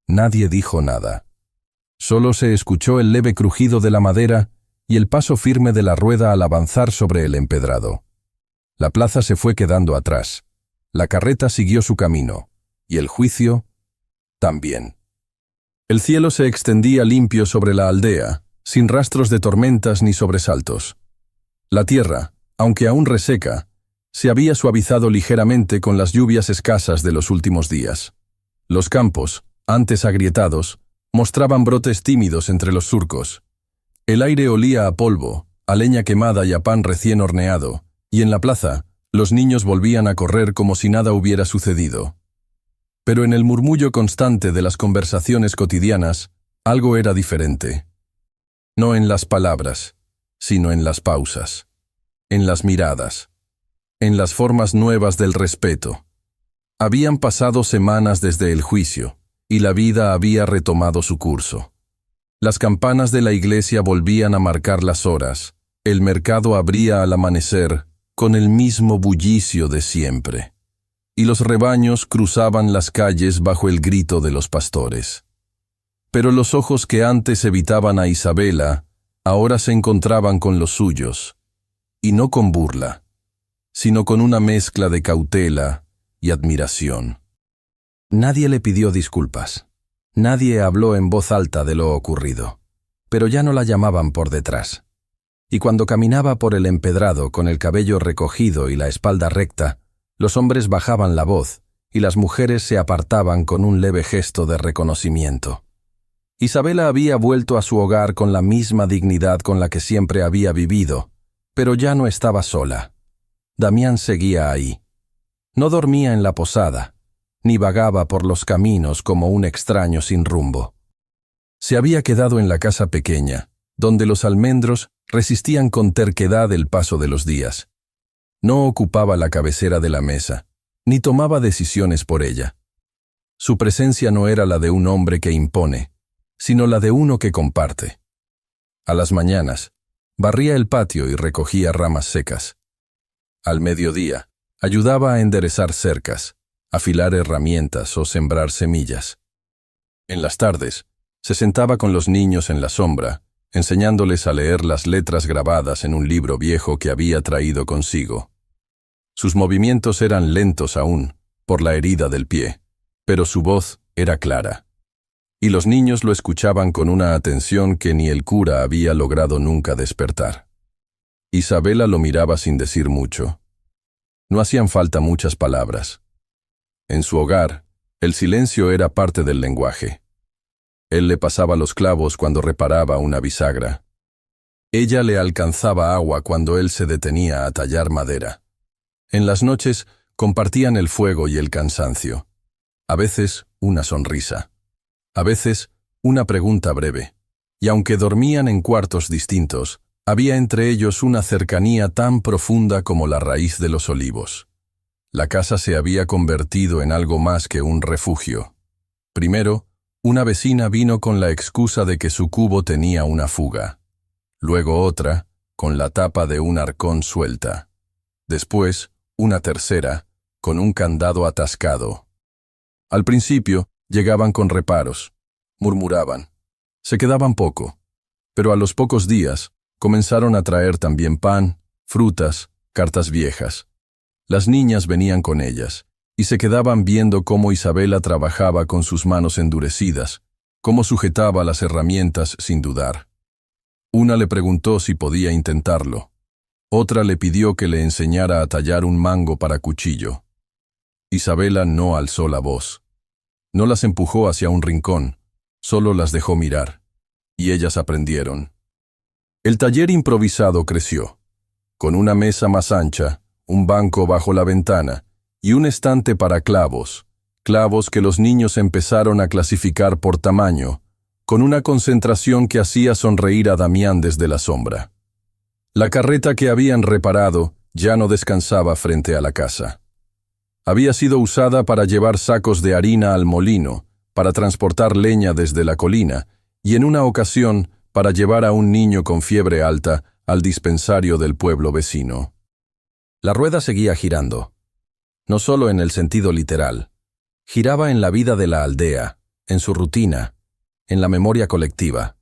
Nadie dijo nada. Solo se escuchó el leve crujido de la madera y el paso firme de la rueda al avanzar sobre el empedrado. La plaza se fue quedando atrás. La carreta siguió su camino, y el juicio también. El cielo se extendía limpio sobre la aldea, sin rastros de tormentas ni sobresaltos. La tierra, aunque aún reseca, se había suavizado ligeramente con las lluvias escasas de los últimos días. Los campos, antes agrietados, mostraban brotes tímidos entre los surcos. El aire olía a polvo, a leña quemada y a pan recién horneado, y en la plaza, los niños volvían a correr como si nada hubiera sucedido. Pero en el murmullo constante de las conversaciones cotidianas, algo era diferente. No en las palabras, sino en las pausas, en las miradas, en las formas nuevas del respeto. Habían pasado semanas desde el juicio, y la vida había retomado su curso. Las campanas de la iglesia volvían a marcar las horas, el mercado abría al amanecer con el mismo bullicio de siempre, y los rebaños cruzaban las calles bajo el grito de los pastores. Pero los ojos que antes evitaban a Isabela, ahora se encontraban con los suyos, y no con burla, sino con una mezcla de cautela y admiración. Nadie le pidió disculpas. Nadie habló en voz alta de lo ocurrido, pero ya no la llamaban por detrás. Y cuando caminaba por el empedrado con el cabello recogido y la espalda recta, los hombres bajaban la voz y las mujeres se apartaban con un leve gesto de reconocimiento. Isabela había vuelto a su hogar con la misma dignidad con la que siempre había vivido, pero ya no estaba sola. Damián seguía ahí. No dormía en la posada, ni vagaba por los caminos como un extraño sin rumbo. Se había quedado en la casa pequeña, donde los almendros resistían con terquedad el paso de los días. No ocupaba la cabecera de la mesa, ni tomaba decisiones por ella. Su presencia no era la de un hombre que impone, sino la de uno que comparte. A las mañanas, barría el patio y recogía ramas secas. Al mediodía, ayudaba a enderezar cercas, afilar herramientas o sembrar semillas. En las tardes, se sentaba con los niños en la sombra, enseñándoles a leer las letras grabadas en un libro viejo que había traído consigo. Sus movimientos eran lentos aún, por la herida del pie, pero su voz era clara. Y los niños lo escuchaban con una atención que ni el cura había logrado nunca despertar. Isabela lo miraba sin decir mucho. No hacían falta muchas palabras. En su hogar, el silencio era parte del lenguaje. Él le pasaba los clavos cuando reparaba una bisagra. Ella le alcanzaba agua cuando él se detenía a tallar madera. En las noches compartían el fuego y el cansancio. A veces una sonrisa. A veces una pregunta breve. Y aunque dormían en cuartos distintos, había entre ellos una cercanía tan profunda como la raíz de los olivos. La casa se había convertido en algo más que un refugio. Primero, una vecina vino con la excusa de que su cubo tenía una fuga. Luego otra, con la tapa de un arcón suelta. Después, una tercera, con un candado atascado. Al principio, llegaban con reparos. Murmuraban. Se quedaban poco. Pero a los pocos días, comenzaron a traer también pan, frutas, cartas viejas. Las niñas venían con ellas, y se quedaban viendo cómo Isabela trabajaba con sus manos endurecidas, cómo sujetaba las herramientas sin dudar. Una le preguntó si podía intentarlo. Otra le pidió que le enseñara a tallar un mango para cuchillo. Isabela no alzó la voz. No las empujó hacia un rincón, solo las dejó mirar, y ellas aprendieron. El taller improvisado creció, con una mesa más ancha, un banco bajo la ventana y un estante para clavos, clavos que los niños empezaron a clasificar por tamaño, con una concentración que hacía sonreír a Damián desde la sombra. La carreta que habían reparado ya no descansaba frente a la casa. Había sido usada para llevar sacos de harina al molino, para transportar leña desde la colina, y en una ocasión para llevar a un niño con fiebre alta al dispensario del pueblo vecino. La rueda seguía girando, no solo en el sentido literal, giraba en la vida de la aldea, en su rutina, en la memoria colectiva.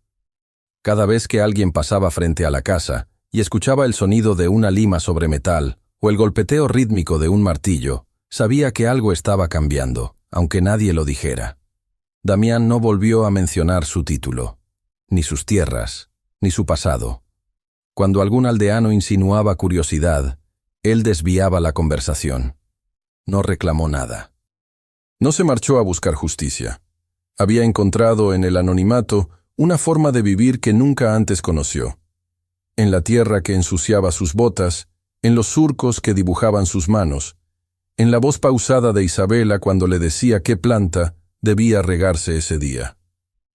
Cada vez que alguien pasaba frente a la casa y escuchaba el sonido de una lima sobre metal o el golpeteo rítmico de un martillo, sabía que algo estaba cambiando, aunque nadie lo dijera. Damián no volvió a mencionar su título, ni sus tierras, ni su pasado. Cuando algún aldeano insinuaba curiosidad, él desviaba la conversación. No reclamó nada. No se marchó a buscar justicia. Había encontrado en el anonimato una forma de vivir que nunca antes conoció. En la tierra que ensuciaba sus botas, en los surcos que dibujaban sus manos, en la voz pausada de Isabela cuando le decía qué planta debía regarse ese día.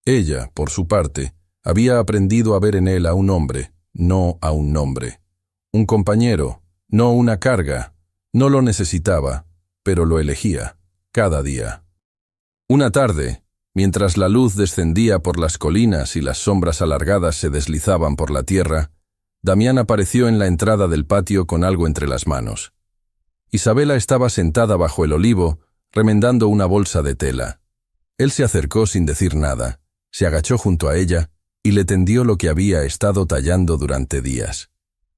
Ella, por su parte, había aprendido a ver en él a un hombre, no a un nombre. Un compañero, no una carga. No lo necesitaba, pero lo elegía, cada día. Una tarde, mientras la luz descendía por las colinas y las sombras alargadas se deslizaban por la tierra, Damián apareció en la entrada del patio con algo entre las manos. Isabela estaba sentada bajo el olivo, remendando una bolsa de tela. Él se acercó sin decir nada, se agachó junto a ella y le tendió lo que había estado tallando durante días.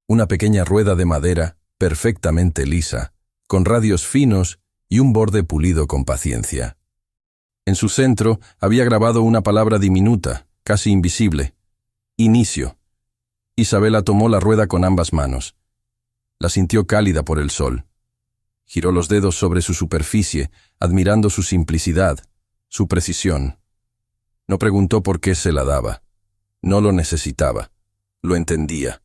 Una pequeña rueda de madera, perfectamente lisa, con radios finos y un borde pulido con paciencia. En su centro había grabado una palabra diminuta, casi invisible: inicio. Isabela tomó la rueda con ambas manos. La sintió cálida por el sol. Giró los dedos sobre su superficie, admirando su simplicidad, su precisión. No preguntó por qué se la daba. No lo necesitaba. Lo entendía.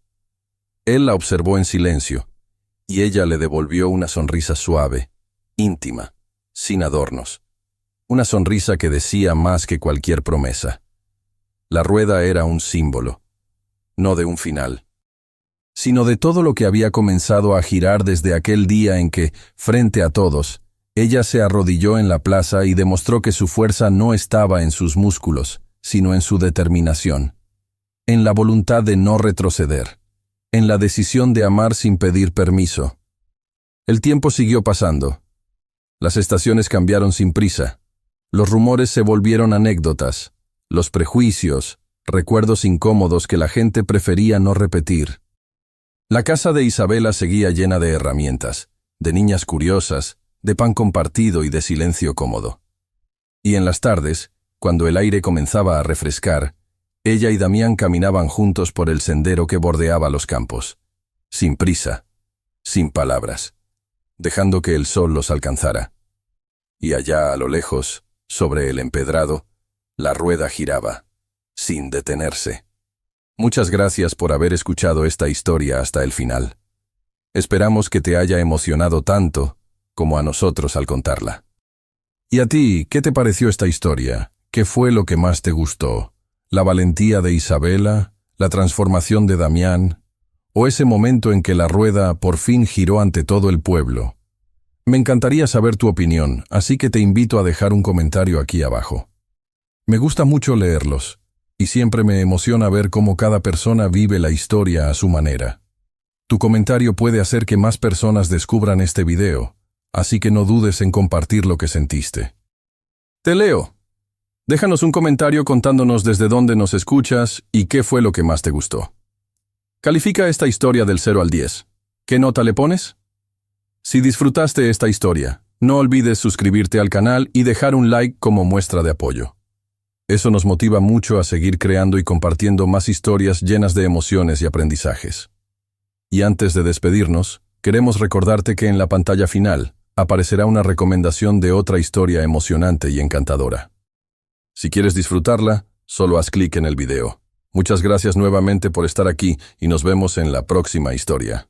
Él la observó en silencio, y ella le devolvió una sonrisa suave, íntima, sin adornos. Una sonrisa que decía más que cualquier promesa. La rueda era un símbolo, no de un final, sino de todo lo que había comenzado a girar desde aquel día en que, frente a todos, ella se arrodilló en la plaza y demostró que su fuerza no estaba en sus músculos, sino en su determinación, en la voluntad de no retroceder, en la decisión de amar sin pedir permiso. El tiempo siguió pasando. Las estaciones cambiaron sin prisa. Los rumores se volvieron anécdotas, los prejuicios, recuerdos incómodos que la gente prefería no repetir. La casa de Isabela seguía llena de herramientas, de niñas curiosas, de pan compartido y de silencio cómodo. Y en las tardes, cuando el aire comenzaba a refrescar, ella y Damián caminaban juntos por el sendero que bordeaba los campos, sin prisa, sin palabras, dejando que el sol los alcanzara. Y allá a lo lejos, sobre el empedrado, la rueda giraba, sin detenerse. Muchas gracias por haber escuchado esta historia hasta el final. Esperamos que te haya emocionado tanto como a nosotros al contarla. ¿Y a ti, qué te pareció esta historia? ¿Qué fue lo que más te gustó? ¿La valentía de Isabela? ¿La transformación de Damián? ¿O ese momento en que la rueda por fin giró ante todo el pueblo? Me encantaría saber tu opinión, así que te invito a dejar un comentario aquí abajo. Me gusta mucho leerlos, y siempre me emociona ver cómo cada persona vive la historia a su manera. Tu comentario puede hacer que más personas descubran este video, así que no dudes en compartir lo que sentiste. Te leo. Déjanos un comentario contándonos desde dónde nos escuchas y qué fue lo que más te gustó. Califica esta historia del 0 al 10. ¿Qué nota le pones? Si disfrutaste esta historia, no olvides suscribirte al canal y dejar un like como muestra de apoyo. Eso nos motiva mucho a seguir creando y compartiendo más historias llenas de emociones y aprendizajes. Y antes de despedirnos, queremos recordarte que en la pantalla final aparecerá una recomendación de otra historia emocionante y encantadora. Si quieres disfrutarla, solo haz clic en el video. Muchas gracias nuevamente por estar aquí y nos vemos en la próxima historia.